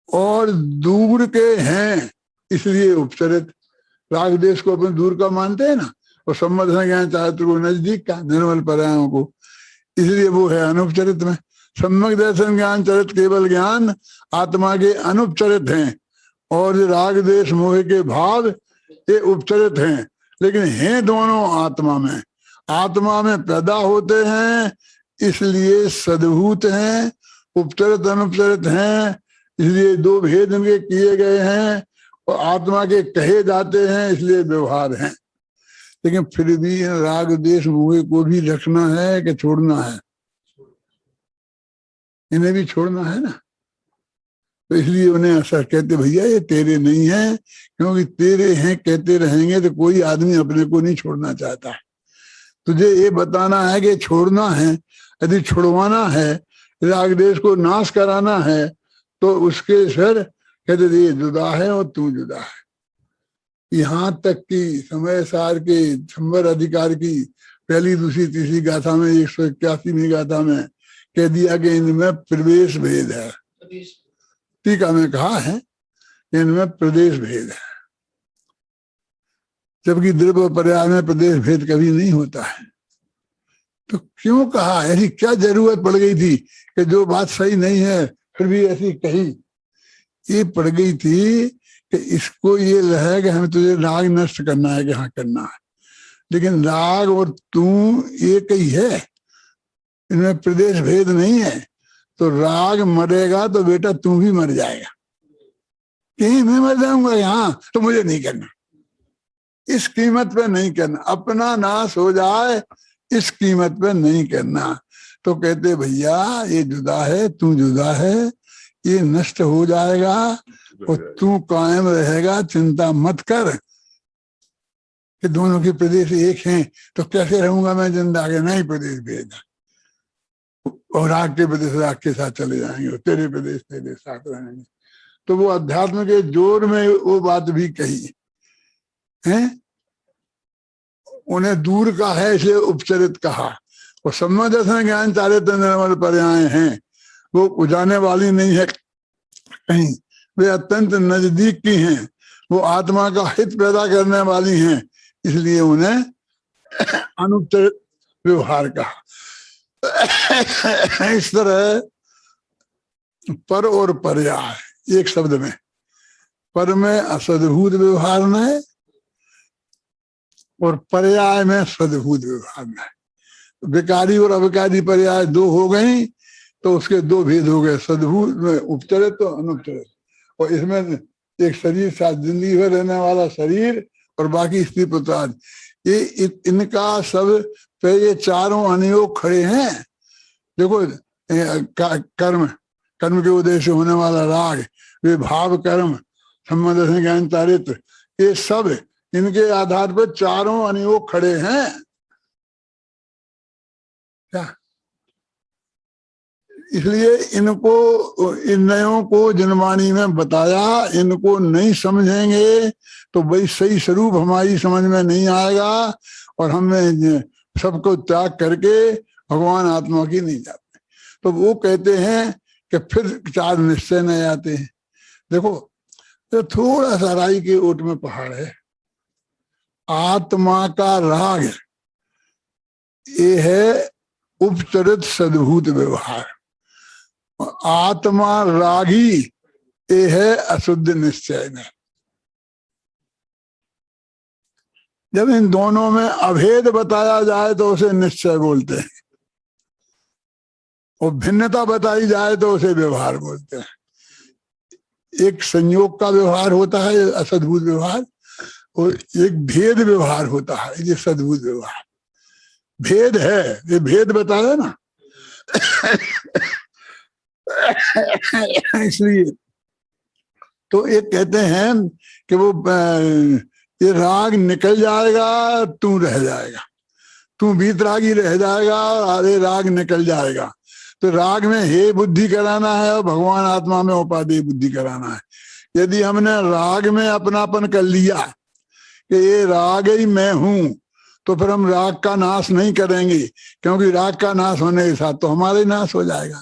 और दूर के हैं इसलिए उपचरित। राग देश को अपन दूर का मानते हैं ना, और सम्मत ज्ञान चाहते को नजदीक का, निर्मल परायों को, इसलिए वो है अनुपचरित में। सम्यक दर्शन ज्ञान चरित केवल ज्ञान आत्मा के अनुपचरित हैं, और राग देश मोह के भाव ये उपचरित हैं, लेकिन हैं दोनों आत्मा में। आत्मा में पैदा होते हैं इसलिए सद्भूत हैं, उपचरित अनुपचरित हैं इसलिए दो भेद इनके किए गए हैं, और आत्मा के कहे जाते हैं इसलिए व्यवहार हैं। लेकिन फिर भी राग देश मोह को भी रखना है कि छोड़ना है? इन्हें भी छोड़ना है ना। तो इसलिए उन्हें ऐसा कहते, भैया ये तेरे नहीं है, क्योंकि तेरे हैं कहते रहेंगे तो कोई आदमी अपने को नहीं छोड़ना चाहता है। तुझे ये बताना है कि छोड़ना है, यदि छुड़वाना है, राग देश को नाश कराना है, तो उसके फिर कहते ये जुदा है और तू जुदा है। यहाँ तक कि समय सार के छंबर अधिकार की पहली दूसरी तीसरी गाथा में 181वीं गाथा में कह दिया कि इनमें प्रवेश भेद है। टीका में कहा है इनमें प्रदेश भेद है, जबकि द्रव्य पर्याय में प्रदेश भेद कभी नहीं होता है। तो क्यों कहा? ऐसी क्या जरूरत पड़ गई थी कि जो बात सही नहीं है फिर भी ऐसी कही? ये पड़ गई थी कि इसको ये है कि हमें तुझे राग नष्ट करना है कि हाँ करना है, लेकिन राग और तू एक ही है, इनमें प्रदेश भेद नहीं है। तो राग मरेगा तो बेटा तू भी मर जाएगा। कहीं मैं मर जाऊंगा यहाँ तो मुझे नहीं करना, इस कीमत पे नहीं करना, अपना नाश हो जाए इस कीमत पे नहीं करना। तो कहते भैया ये जुदा है, तू जुदा है, ये नष्ट हो जाएगा और तू कायम रहेगा, चिंता मत कर कि दोनों के प्रदेश एक हैं तो कैसे रहूंगा मैं जिंदा के? नहीं, प्रदेश भेद, और राग के प्रदेश राग के साथ चले जाएंगे और तेरे प्रदेश तेरे साथ रहेंगे। तो वो अध्यात्म के जोर में वो बात भी कही है। उन्हें दूर का है इसलिए उपचरित कहा। वो सम्यक दर्शन ज्ञान चारित्र निर्मल पर्याय हैं, वो उजाने वाली नहीं है कहीं, वे अत्यंत नजदीक की हैं, वो आत्मा का हित पैदा करने वाली हैं, इसलिए उन्हें अनुपचरित व्यवहार कहा। इस तरह पर और पर्याय एक शब्द में, पर में असद्भुत व्यवहार न है और पर्याय में सद्भुत व्यवहार न है। विकारी और अविकारी पर्याय दो हो गई तो उसके दो भेद हो गए, सद्भुत में उपचरित तो अनुपचरित। और इसमें एक शरीर साथ जिंदगी भर रहने वाला शरीर और बाकी स्त्री पुत्र आदि, ये इनका सब पे ये चारों अनियोग खड़े हैं। देखो कर्म, कर्म के उदय से होने वाला राग, वे भाव कर्म, सम्यक दर्शन ज्ञान चारित्र, ये सब इनके आधार पर चारों अनियोग खड़े हैं। क्या इसलिए इनको, इन नयों को जिनवाणी में बताया, इनको नहीं समझेंगे तो वही सही स्वरूप हमारी समझ में नहीं आएगा और हमें सबको त्याग करके भगवान आत्मा की नहीं जाते। तो वो कहते हैं कि फिर चार निश्चय नहीं आते हैं। देखो तो थोड़ा सा राई के ओट में पहाड़ है, आत्मा का राग ये है उपचरित सद्भूत व्यवहार, आत्मा रागी ये है अशुद्ध निश्चय में। जब इन दोनों में अभेद बताया जाए तो उसे निश्चय बोलते हैं, और भिन्नता बताई जाए तो उसे व्यवहार बोलते हैं। एक संयोग का व्यवहार होता है असद्भुत व्यवहार, और एक भेद व्यवहार होता है ये सद्भुत व्यवहार। भेद है, ये भेद बताया ना। इसलिए तो ये कहते हैं कि वो ये राग निकल जाएगा, तू रह जाएगा, तू वीतरागी रह जाएगा, अरे राग निकल जाएगा। तो राग में हे बुद्धि कराना है और भगवान आत्मा में उपादेय बुद्धि कराना है। यदि हमने राग में अपनापन कर लिया कि ये राग ही मैं हूं, तो फिर हम राग का नाश नहीं करेंगे, क्योंकि राग का नाश होने के साथ तो हमारा ही नाश हो जाएगा।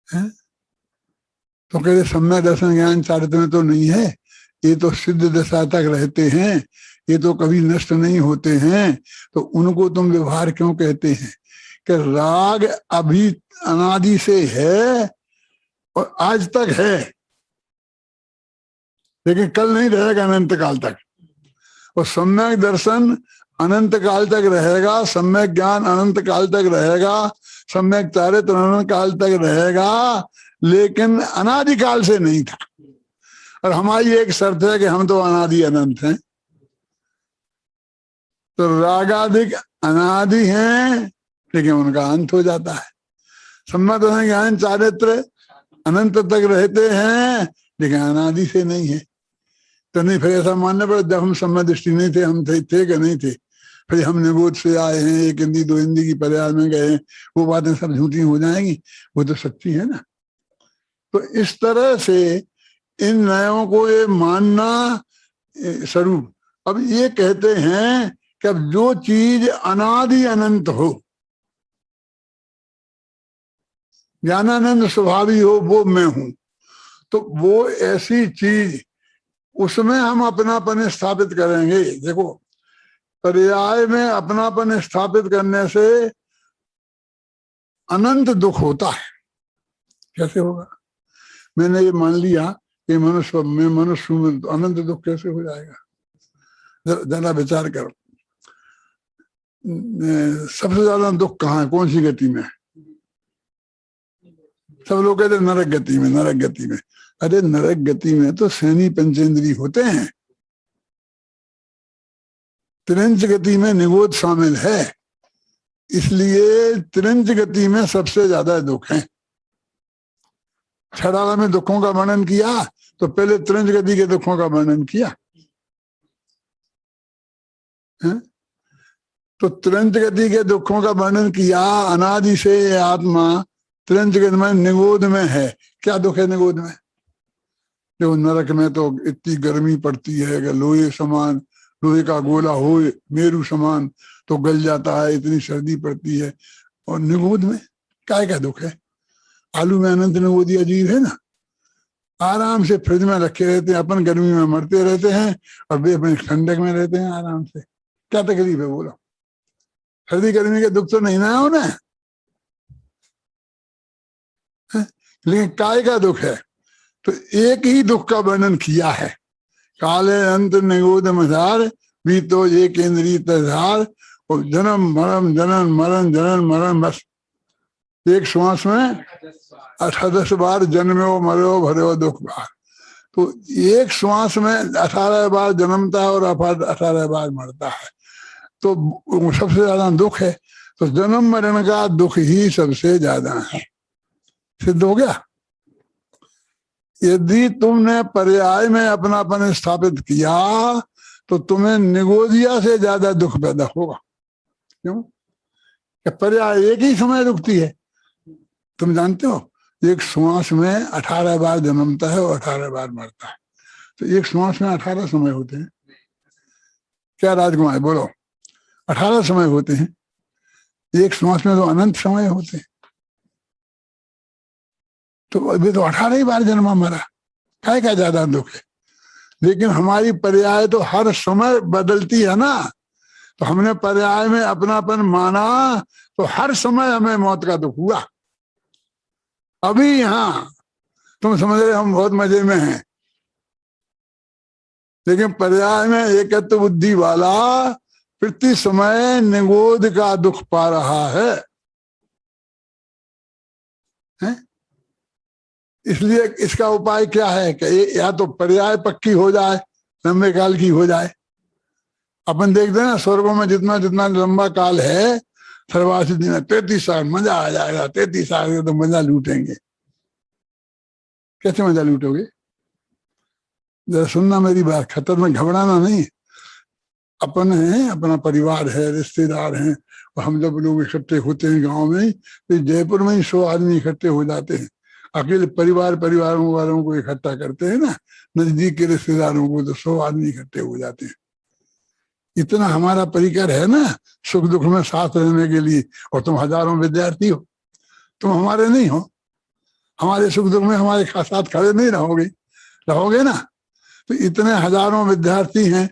है? तो कहते सम्यक दर्शन ज्ञान चारित्र में तो नहीं है, ये तो सिद्ध दशा तक रहते हैं, ये तो कभी नष्ट नहीं होते हैं, तो उनको तुम व्यवहार क्यों कहते हैं? कि राग अभी अनादि से है और आज तक है, लेकिन कल नहीं रहेगा, अनंत काल तक। और सम्यक दर्शन अनंत काल तक रहेगा, सम्यक ज्ञान अनंत काल तक रहेगा, सम्यक चारित्र अनंत काल तक रहेगा, लेकिन अनादि काल से नहीं था। और हमारी एक शर्त है कि हम तो अनादि अनंत हैं। तो रागादिक अनादि हैं, लेकिन उनका अंत हो जाता है। सम्यक दर्शन ज्ञान चारित्र अनंत तक रहते हैं, लेकिन अनादि से नहीं है। तो नहीं फिर ऐसा मानना पड़ा जब हम सम्यक दृष्टि नहीं थे, हम थे कि नहीं थे, फिर हम निगोद से आए हैं, एक हिंदी दो हिंदी की पर्याय में गए, वो बातें सब झूठी हो जाएंगी, वो तो सच्ची है ना। तो इस तरह से इन नयों को ये मानना स्वरूप। अब ये कहते हैं कि अब जो चीज अनादि अनंत हो, ज्ञानानंद स्वभावी हो, वो मैं हूं, तो वो ऐसी चीज उसमें हम अपनापन स्थापित करेंगे। देखो पर्याय में अपनापन स्थापित करने से अनंत दुख होता है। कैसे होगा? मैंने ये मान लिया कि मनुष्य में मनुष्य में, तो अनंत दुख कैसे हो जाएगा? जरा विचार करो, सबसे ज्यादा दुख कहाँ है, कौन सी गति में? सब लोग कहते नरक गति में, नरक गति में। अरे नरक गति में तो सैनी पंचेंद्री होते हैं, त्रिंच गति में निगोद शामिल है, इसलिए त्रिंच गति में सबसे ज्यादा दुख है। छड़ाला में दुखों का वर्णन किया तो पहले त्रिंच गति के दुखों का वर्णन किया है? तो त्रिंच गति के दुखों का वर्णन किया। अनादि से आत्मा तिरंजगत में निगोद में है। क्या दुख है निगोद में? देखो नरक में तो इतनी गर्मी पड़ती है कि लोहे समान, लोहे का गोला हो मेरू समान तो गल जाता है, इतनी सर्दी पड़ती है। और निगोद में क्या दुख है? आलू में अनंत निगोदी अजीब है ना, आराम से फ्रिज में रखे रहते हैं, अपन गर्मी में मरते रहते हैं और वे अपने ठंडक में रहते हैं आराम से। क्या तकलीफ है बोलो? सर्दी गर्मी के दुख तो नहीं ना हो ना, लेकिन काय का दुख है? तो एक ही दुख का वर्णन किया है, काले अंत निगोद मझार भी तो ये केंद्रीय तजार, और जन्म मरण जनन मरण जनन मरण, बस एक श्वास में 18 बार जन्मो मरो भरो दुख बार। तो एक श्वास में 18 बार जन्मता है और 18 बार मरता है, तो सबसे ज्यादा दुख है। तो जन्म मरण का दुख ही सबसे ज्यादा है। सिद्ध हो गया। यदि तुमने पर्याय में अपनापन स्थापित किया तो तुम्हें निगोदिया से ज्यादा दुख पैदा होगा। क्यों? पर्याय एक ही समय रुकती है। तुम जानते हो एक श्वास में 18 बार जन्मता है और 18 बार मरता है। तो एक श्वास में 18 समय होते हैं। क्या राजकुमार बोलो? 18 समय होते हैं। एक श्वास में तो अनंत समय होते हैं। तो अभी तो 18 ही बार जन्मा मरा, क्या ज्यादा दुख है? लेकिन हमारी पर्याय तो हर समय बदलती है ना। तो हमने पर्याय में अपनापन माना तो हर समय हमें मौत का दुख हुआ। अभी यहाँ तुम समझ रहे हम बहुत मजे में हैं, लेकिन पर्याय में एकत्व बुद्धि वाला प्रति समय निगोद का दुख पा रहा है? इसलिए इसका उपाय क्या है कि या तो पर्याय पक्की हो जाए, लंबे काल की हो जाए। अपन देखते हैं ना स्वर्गों में जितना जितना लंबा काल है, सर्वासी दिन 33 साल मजा आ जाएगा। 33 साल तो मजा लूटेंगे। कैसे मजा लूटोगे? जरा सुनना मेरी बात, खतर में घबराना नहीं। अपन है, अपना परिवार है, रिश्तेदार हैं, और हम जब लोग इकट्ठे होते हैं गांव में, तो जयपुर में ही 100 आदमी इकट्ठे हो जाते हैं। अकेले परिवारों वालों को इकट्ठा करते हैं ना, नजदीक के रिश्तेदारों को, तो 100 आदमी इकट्ठे हो जाते हैं। इतना हमारा परिकर है ना सुख दुख में साथ रहने के लिए। और तुम हजारों विद्यार्थी हो, तुम हमारे नहीं हो। हमारे सुख दुख में हमारे साथ खड़े नहीं रहोगे ना। तो इतने हजारों विद्यार्थी हैं,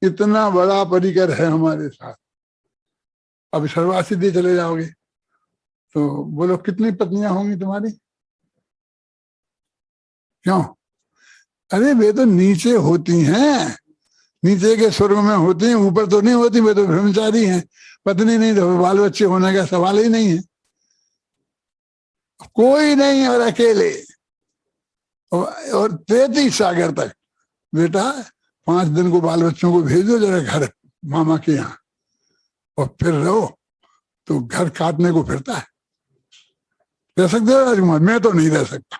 इतना बड़ा परिकर है हमारे साथ। अब सर्वासिद्धि चले जाओगे तो बोलो कितनी पत्नियां होंगी तुम्हारी? क्यों? अरे वे तो नीचे होती हैं, नीचे के स्वर्ग में होती हैं, ऊपर तो नहीं होती। वे तो ब्रह्मचारी हैं, पत्नी नहीं, तो बाल बच्चे होने का सवाल ही नहीं है। कोई नहीं और अकेले, और 33 सागर तक। बेटा 5 दिन को बाल बच्चों को भेजो जरा घर मामा के यहाँ, और फिर रहो। तो घर काटने को फिरता है। रह सकते हो राजकुमार? मैं तो नहीं रह सकता।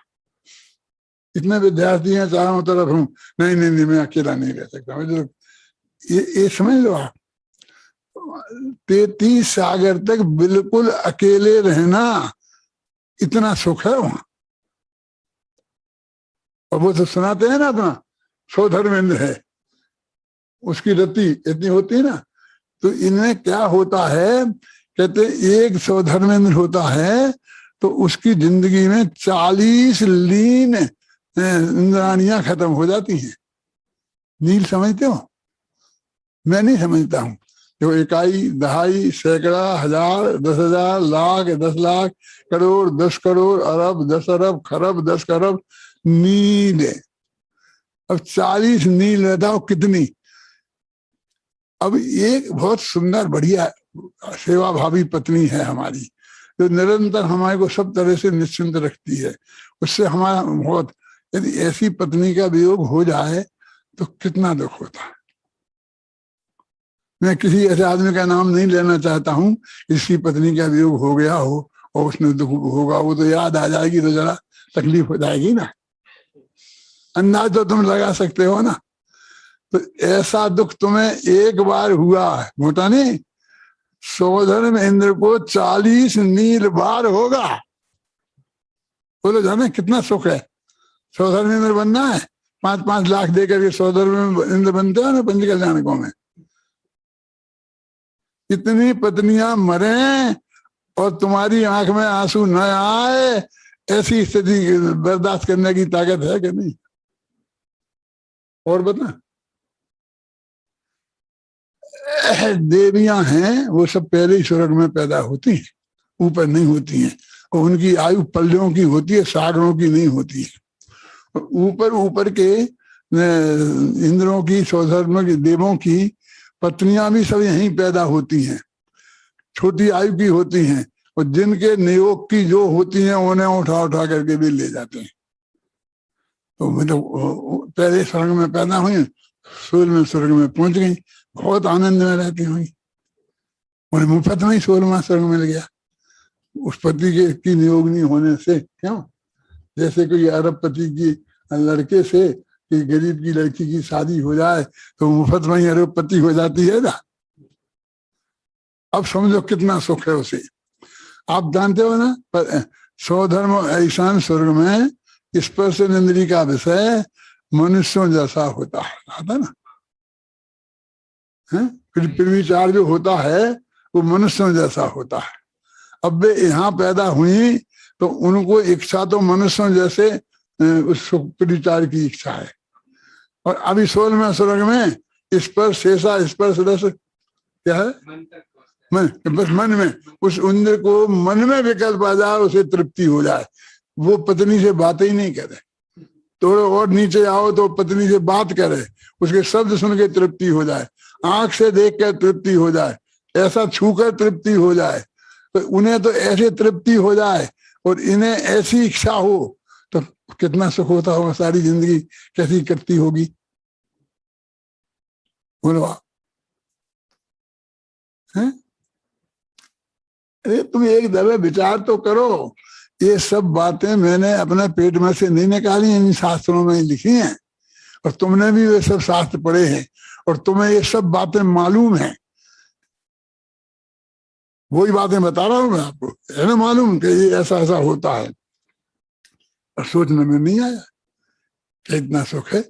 इतने विद्यार्थी हैं चारों तरफ हूं, नहीं मैं अकेला नहीं रह सकता। मतलब ये समझ लो आप, 33 सागर तक बिल्कुल अकेले रहना, इतना सुख है वहां। और वो तो सुनाते हैं ना अपना सौधर्मेंद्र है, उसकी रति इतनी होती है ना। तो इनमें क्या होता है, कहते एक सौधर्मेंद्र होता है तो उसकी जिंदगी में 40 लीन इंद्राणियां खत्म हो जाती हैं। नील समझते हो? मैं नहीं समझता हूं। जो इकाई, दहाई, सैकड़ा, हजार, 10,000, लाख, 10 लाख, करोड़, 10 करोड़, अरब, 10 अरब, खरब, 10 खरब नील है। अब 40 नील रहता हो कितनी। अब एक बहुत सुंदर बढ़िया सेवा भावी पत्नी है हमारी, जो निरंतर हमारे को सब तरह से निश्चिंत रखती है। उससे हमारा बहुत, यदि ऐसी पत्नी का वियोग हो जाए तो कितना दुख होता है। मैं किसी ऐसे आदमी का नाम नहीं लेना चाहता हूं, इसकी पत्नी का वियोग हो गया हो और उसने दुख होगा, वो तो याद आ जाएगी तो जरा तकलीफ हो जाएगी ना। अंदाज तो तुम लगा सकते हो ना। तो ऐसा दुख तुम्हें एक बार हुआ है, मोटा नहीं। सौधर्मेंद्र को 40 नील बार होगा। बोलो जाने कितना सुख है। सौधर्म इंद्र बनना है, 5-5 लाख दे करके सौधर्म इंद्र बनते हो ना पंच कल्याणकों में। इतनी पत्नियां मरे और तुम्हारी आंख में आंसू न आए, ऐसी स्थिति बर्दाश्त करने की ताकत है कि नहीं? और बता, देवियां हैं वो सब पहले ही स्वर्ग में पैदा होती हैं, ऊपर नहीं होती हैं, और उनकी आयु पल्लियों की होती है, सागरों की नहीं होती है। ऊपर ऊपर के इंद्रों की, सौधर्म की, देवों की पत्नियां भी सब यहीं पैदा होती हैं, छोटी आयु की होती हैं, और जिनके नियोग की जो होती हैं उन्हें उठा उठा करके भी ले जाते हैं। तो मतलब पहले स्वर्ग में पैदा हुई, स्वर्ग में पहुंच गई, बहुत आनंद में रहती हुई, उन्हें मुफ्त में ही 16वां स्वर्ग मिल गया उस पति के की नियोग नहीं होने से। क्यों? जैसे कोई अरबपति की लड़के से कि गरीब की लड़की की शादी हो जाए तो मुफ्त में ही अरबपति हो जाती है ना। अब समझो कितना सुख है उसे। आप जानते हो ना, पर सौधर्म ईशान स्वर्ग में स्पर्श इंद्री का विषय मनुष्यों जैसा होता है, आता ना। फिर पृथ्वी चार जो होता है वो मनुष्यों जैसा होता है। अब वे यहाँ पैदा हुई तो उनको इच्छा तो मनुष्यों जैसे उस परिचार की इच्छा है। और अभी 16वें स्वर्ग में स्पर्श शेषा स्पर्श रस क्या है, मन, बस मन में उस इंद्र को मन में विकल्प आ जाए, उसे तृप्ति हो जाए, वो पत्नी से बात ही नहीं करे। थोड़े और नीचे आओ तो पत्नी से बात करे, उसके शब्द सुन के तृप्ति हो जाए, आंख से देख कर तृप्ति हो जाए, ऐसा छूकर तृप्ति हो जाए, तो उन्हें तो ऐसे तृप्ति हो जाए और इन्हें ऐसी इच्छा हो तो कितना सुख होता होगा। सारी जिंदगी कैसी कटती होगी बोलो। अरे तुम एक दफे विचार तो करो, ये सब बातें मैंने अपने पेट में से नहीं निकाली, इन शास्त्रों में लिखी हैं, और तुमने भी वे सब शास्त्र पढ़े हैं, और तुम्हें ये सब बातें मालूम है। वही बातें बता रहा हूं मैं आपको, है ना मालूम कि ये ऐसा ऐसा होता है, और सोचने में नहीं आया कि इतना सुख है।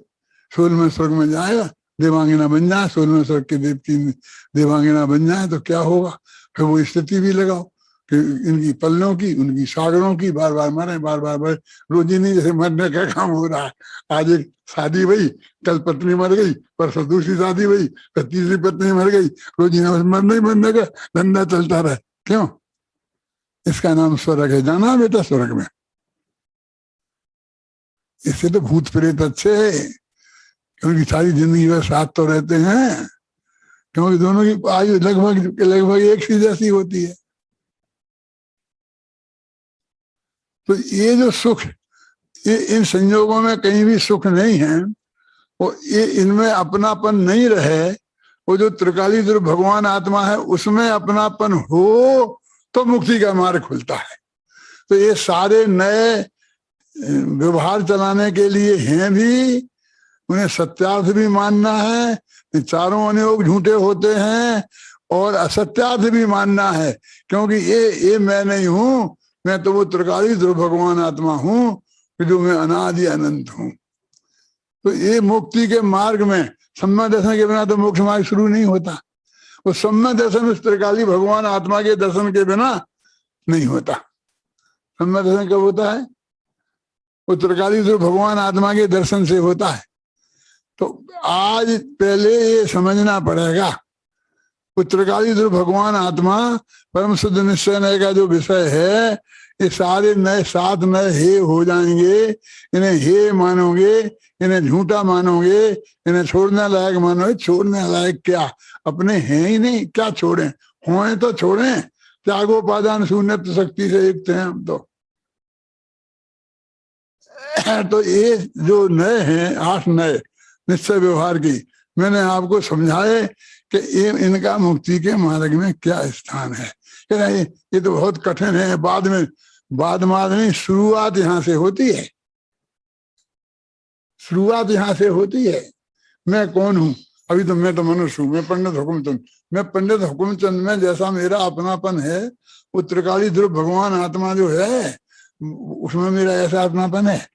16वें स्वर्ग में जाएगा, देवांगिना बन जाए, 16वें स्वर्ग के देव की देवांगिना बन जाए तो क्या होगा। फिर वो स्थिति भी लगाओ कि इनकी पल्लों की, उनकी सागरों की, बार बार मरे, बार बार रोजी नहीं, जैसे मरने का काम हो रहा है। आज एक शादी हुई, कल पत्नी मर गई, परसों दूसरी शादी हुई, फिर तीसरी पत्नी मर गई, रोजी मरने का धंधा चलता रहे। क्यों? इसका नाम स्वर्ग है। जाना बेटा स्वर्ग में। इससे तो भूत प्रेत अच्छे है, क्योंकि सारी जिंदगी भर साथ तो रहते हैं, क्योंकि दोनों की आयु लगभग एक सी जैसी होती है। तो ये जो सुख, ये इन संयोगों में कहीं भी सुख नहीं है, और ये इनमें अपनापन नहीं रहे, वो जो त्रिकालीधर भगवान आत्मा है उसमें अपनापन हो तो मुक्ति का मार्ग खुलता है। तो ये सारे नए व्यवहार चलाने के लिए हैं भी, उन्हें सत्यार्थ भी मानना है, चारों अनुयोग झूठे होते हैं, और असत्यार्थ भी मानना है, क्योंकि ये मैं नहीं हूं, मैं तो वो त्रिकालीधर भगवान आत्मा हूं कि जो मैं अनादि अनंत हूं। तो ये मुक्ति के मार्ग में सम्यक दर्शन के बिना तो मोक्ष मार्ग शुरू नहीं होता। वो सम्यक दर्शन उस त्रिकाली भगवान आत्मा के दर्शन के बिना नहीं होता। सम्यक दर्शन कब होता है? वो त्रिकालीधर भगवान आत्मा के दर्शन से होता है। तो आज पहले ये समझना पड़ेगा, वो त्रिकालीधर भगवान आत्मा परम शुद्ध निश्चय का जो विषय है, ये सारे नए 7 नए हे हो जाएंगे। इन्हें हे मानोगे, इन्हें झूठा मानोगे, इन्हें छोड़ने लायक मानोगे। छोड़ने लायक क्या, अपने हैं ही नहीं, क्या छोड़े? होए तो छोड़े। त्यागोपादान शून्य शक्ति से युक्त हैं हम तो ये जो नए हैं 8 नए निश्चय व्यवहार की, मैंने आपको समझाए कि ये इनका मुक्ति के मार्ग में क्या स्थान है। ये तो बहुत कठिन है, बाद में नहीं, शुरुआत यहाँ से होती है। शुरुआत यहाँ से होती है। मैं कौन हूँ? अभी तो मैं तो मनुष्य हूँ, मैं पंडित हुकुमचंद। मैं पंडित हुकुमचंद में जैसा मेरा अपनापन है, वो त्रिकालीधर भगवान आत्मा जो है उसमें मेरा ऐसा अपनापन है?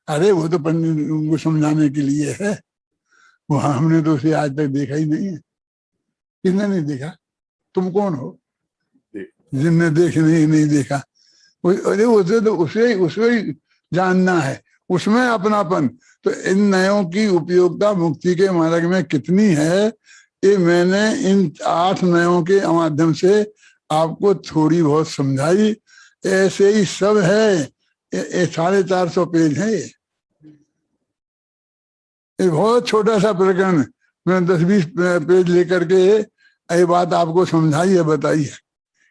अरे वो तो पंडित उनको समझाने के लिए है, वो हमने तो उसे आज तक देखा ही नहीं है। किसने नहीं देखा? तुम कौन हो जिनने नहीं देखा? अरे उसे तो उसे जानना है, उसमें अपनापन। तो इन नयों की उपयोगिता मुक्ति के मार्ग में कितनी है, ये मैंने इन 8 नयों के माध्यम से आपको थोड़ी बहुत समझाई। ऐसे ही सब है, ये 450 पेज है। ये बहुत छोटा सा प्रकरण, मैंने 10-20 पेज लेकर के ये बात आपको समझाई है, बताई है,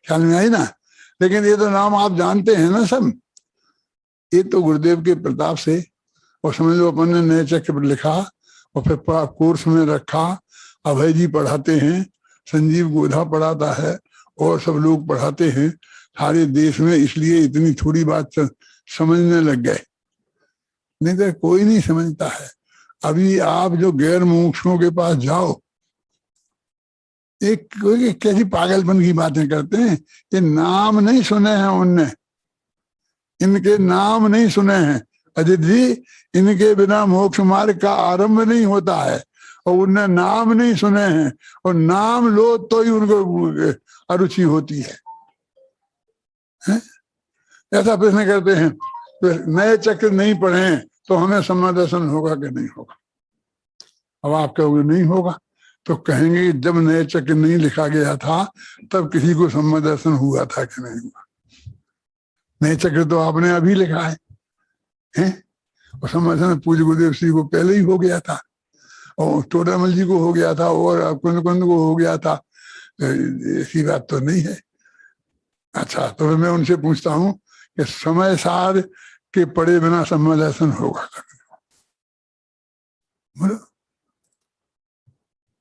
ख्याल में आई ना? लेकिन ये तो नाम आप जानते हैं ना सब। ये तो गुरुदेव के प्रताप से, और समझ लो अपन ने नए चक्र पर लिखा और फिर कोर्स में रखा। अभय जी पढ़ाते हैं, संजीव गोधा पढ़ाता है, और सब लोग पढ़ाते हैं सारे देश में, इसलिए इतनी थोड़ी बात समझने लग गए, नहीं तो कोई नहीं समझता है। अभी आप जो गैर मुमुक्षुओं के पास जाओ, एक कैसी पागलपन की बातें करते हैं। ये नाम नहीं सुने हैं उनने, इनके नाम नहीं सुने हैं अजित जी। इनके बिना मोक्ष मार्ग का आरंभ नहीं होता है, और उनने नाम नहीं सुने हैं, और नाम लो तो ही उनको अरुचि होती है। ऐसा प्रश्न करते हैं, तो नए चक्र नहीं पढ़े तो हमें सम्मा दर्शन होगा कि नहीं होगा? अब आप कहोगे नहीं होगा, तो कहेंगे जब नए चक्र नहीं लिखा गया था तब किसी को सम्मा दर्शन हुआ था कि नहीं हुआ? नए चक्र तो आपने अभी लिखा है? और सम्मा दर्शन पूज्य गुरुदेव श्री को पहले ही हो गया था, और टोडामल जी को हो गया था, और कुंद को हो गया था। ऐसी बात तो नहीं है। अच्छा, तो मैं उनसे पूछता हूँ कि समय सार के पढ़े बिना सम्मा दर्शन होगा बोलो?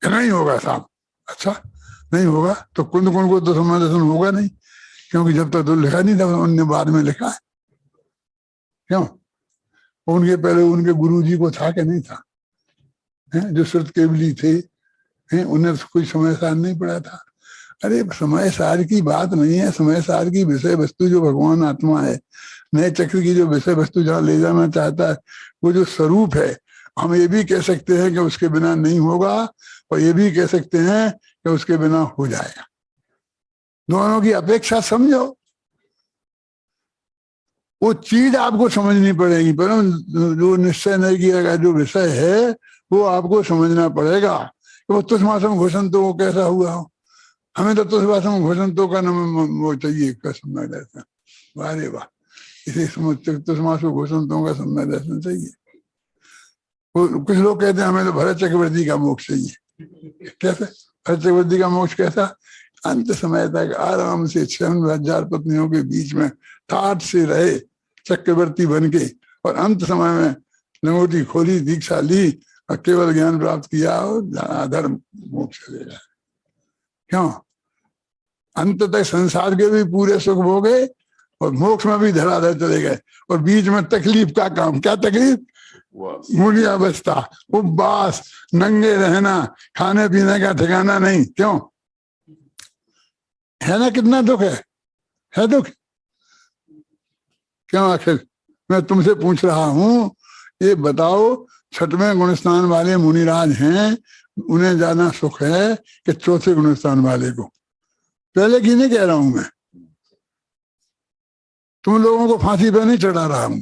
नहीं होगा साहब। अच्छा, नहीं होगा तो कुंद को तो सम्मा दर्शन होगा नहीं, क्योंकि जब तक तो लिखा नहीं था, उनने बाद में लिखा है। क्यों? उनके पहले उनके गुरु जी को था कि नहीं था? जो श्रुत केवली थे, उन्हें कोई समय सार नहीं पड़ा था। अरे समय सार की बात नहीं है, समय सार की विषय वस्तु जो भगवान आत्मा है, नए चक्र की जो विषय वस्तु जहाँ ले जाना चाहता है, वो जो स्वरूप है। हम ये भी कह सकते हैं कि उसके बिना नहीं होगा, और ये भी कह सकते हैं कि उसके बिना हो जाएगा। दोनों की अपेक्षा समझो। वो चीज आपको समझनी पड़ेगी, पर जो निश्चय नहीं किया गया जो विषय है वो आपको समझना पड़ेगा कि वो तुष्मासम घोषण तो वो कैसा हुआ हो। हमें तो तुष्मासम घोषण तो का नाम वो चाहिए का समय दर्शन। वाह रे वाह, इसे तुष्मासु घोषण तो का समय दर्शन चाहिए। कुछ लोग कहते हैं हमें तो भरत चक्रवर्ती का मोक्ष चाहिए। कैसे भरत चक्रवर्ती का मोक्ष? कैसा? अंत समय तक आराम से 6,000 पत्नियों के बीच में ठाठ से रहे चक्रवर्ती बन के, और अंत समय में लंगोटी खोली, दीक्षा ली और केवल ज्ञान प्राप्त किया और अधर्म मोक्ष चले जाए। क्यों? अंत तक संसार के भी पूरे सुख भोगे और मोक्ष में भी धराधर चले गए, और बीच में तकलीफ का काम। क्या तकलीफ? मुड़ी अवस्था, उपवास, नंगे रहना, खाने पीने का ठिकाना नहीं। क्यों? है ना? कितना दुख है दुख। क्यों? आखिर मैं तुमसे पूछ रहा हूं, ये बताओ, 6वें गुणस्थान वाले मुनिराज हैं, उन्हें ज्यादा सुख है कि 4थे गुणस्थान वाले को? पहले की नहीं कह रहा हूं मैं, तुम लोगों को फांसी पे नहीं चढ़ा रहा हूं।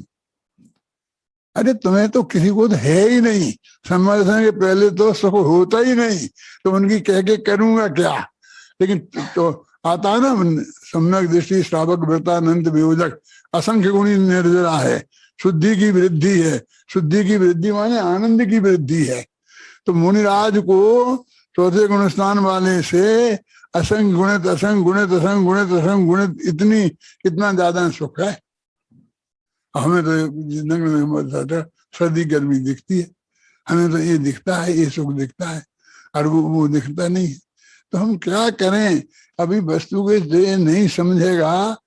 अरे तुम्हें तो किसी को तो है ही नहीं, सम्मान के पहले तो सुख होता ही नहीं, तो उनकी कह के करूंगा क्या? लेकिन तो आता है ना, सम्यक दृष्टि श्रावक वृतानंद वियोजक असंख्य गुणी निर्जरा है, शुद्धि की वृद्धि है। शुद्धि की वृद्धि माने आनंद की वृद्धि है। तो मुनिराज को 4थे गुणस्थान वाले से असंग गुणित असंग गुणित असंग गुणित असंग गुणित इतना ज्यादा सुख है। हमें तो सर्दी गर्मी दिखती है, हमें तो ये दिखता है, ये सुख दिखता है, और वो दिखता नहीं है। तो हम क्या करें? अभी वस्तु के नहीं समझेगा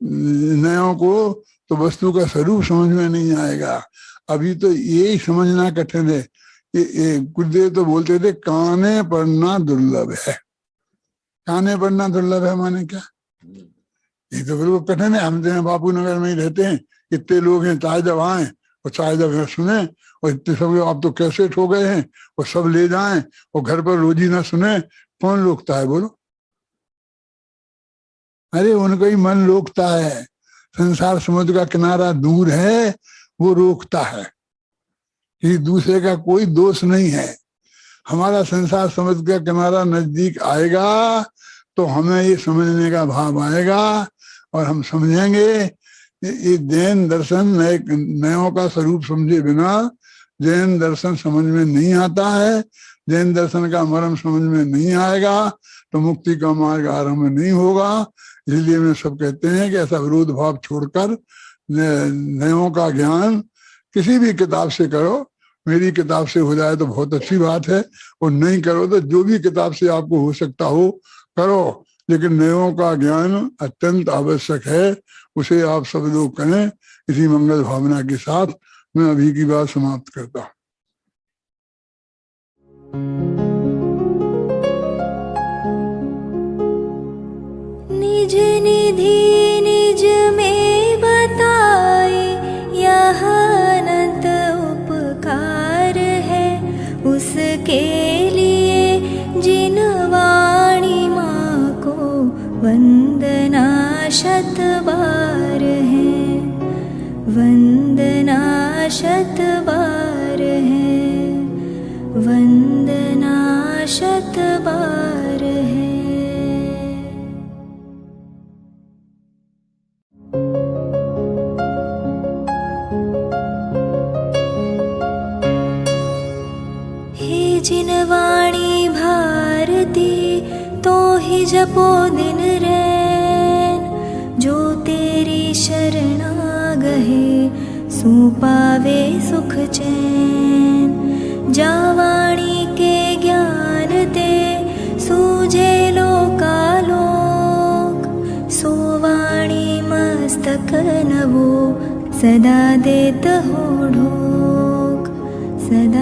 नयों को, तो वस्तु का स्वरूप समझ में नहीं आएगा। अभी तो यही समझना कठिन है। ये गुरुदेव तो बोलते थे काने पढ़ना दुर्लभ है। काने पढ़ना दुर्लभ है माने क्या? ये तो बिल्कुल कठिन है। हम तो बापू नगर में ही रहते हैं, इतने लोग हैं, चाहे जब आए और चाहे जब सुने, और इतने सब लोग अब तो कैसेट हो गए हैं, और सब ले जाएं और घर पर रोजी ना सुने, कौन रोकता है बोलो? अरे उनका ही मन रोकता है। संसार समुद्र का किनारा दूर है, वो रोकता है। कि दूसरे का कोई दोष नहीं है। हमारा संसार समुद्र का किनारा नजदीक आएगा तो हमें ये समझने का भाव आएगा, और हम समझेंगे ये जैन दर्शन नयों का स्वरूप समझे बिना जैन दर्शन समझ में नहीं आता है। जैन दर्शन का मर्म समझ में नहीं आएगा तो मुक्ति का मार्ग आरंभ नहीं होगा। इसलिए मैं सब कहते हैं कि ऐसा विरोध भाव छोड़कर नयों का ज्ञान किसी भी किताब से करो। मेरी किताब से हो जाए तो बहुत अच्छी बात है, और नहीं करो तो जो भी किताब से आपको हो सकता हो करो, लेकिन नयों का ज्ञान अत्यंत आवश्यक है, उसे आप सब लोग करें। इसी मंगल भावना के साथ मैं अभी की बात समाप्त करता हूँ। निज निधि निज में बताए, यह अनंत उपकार है उसके लिए जिन वाणी माँ को वंदना शत बार है, वंदना शत बार है, वंदना शत बार है। हे जिन वाणी भारती तो ही जपो दिन रैन, जो तेरी शरणा गहे सो पावे सुख चैन। जा वाणी के ज्ञान दे सूझे लोकालोक, सो वाणी मस्तक नवो सदा देत हो ढोक, सदा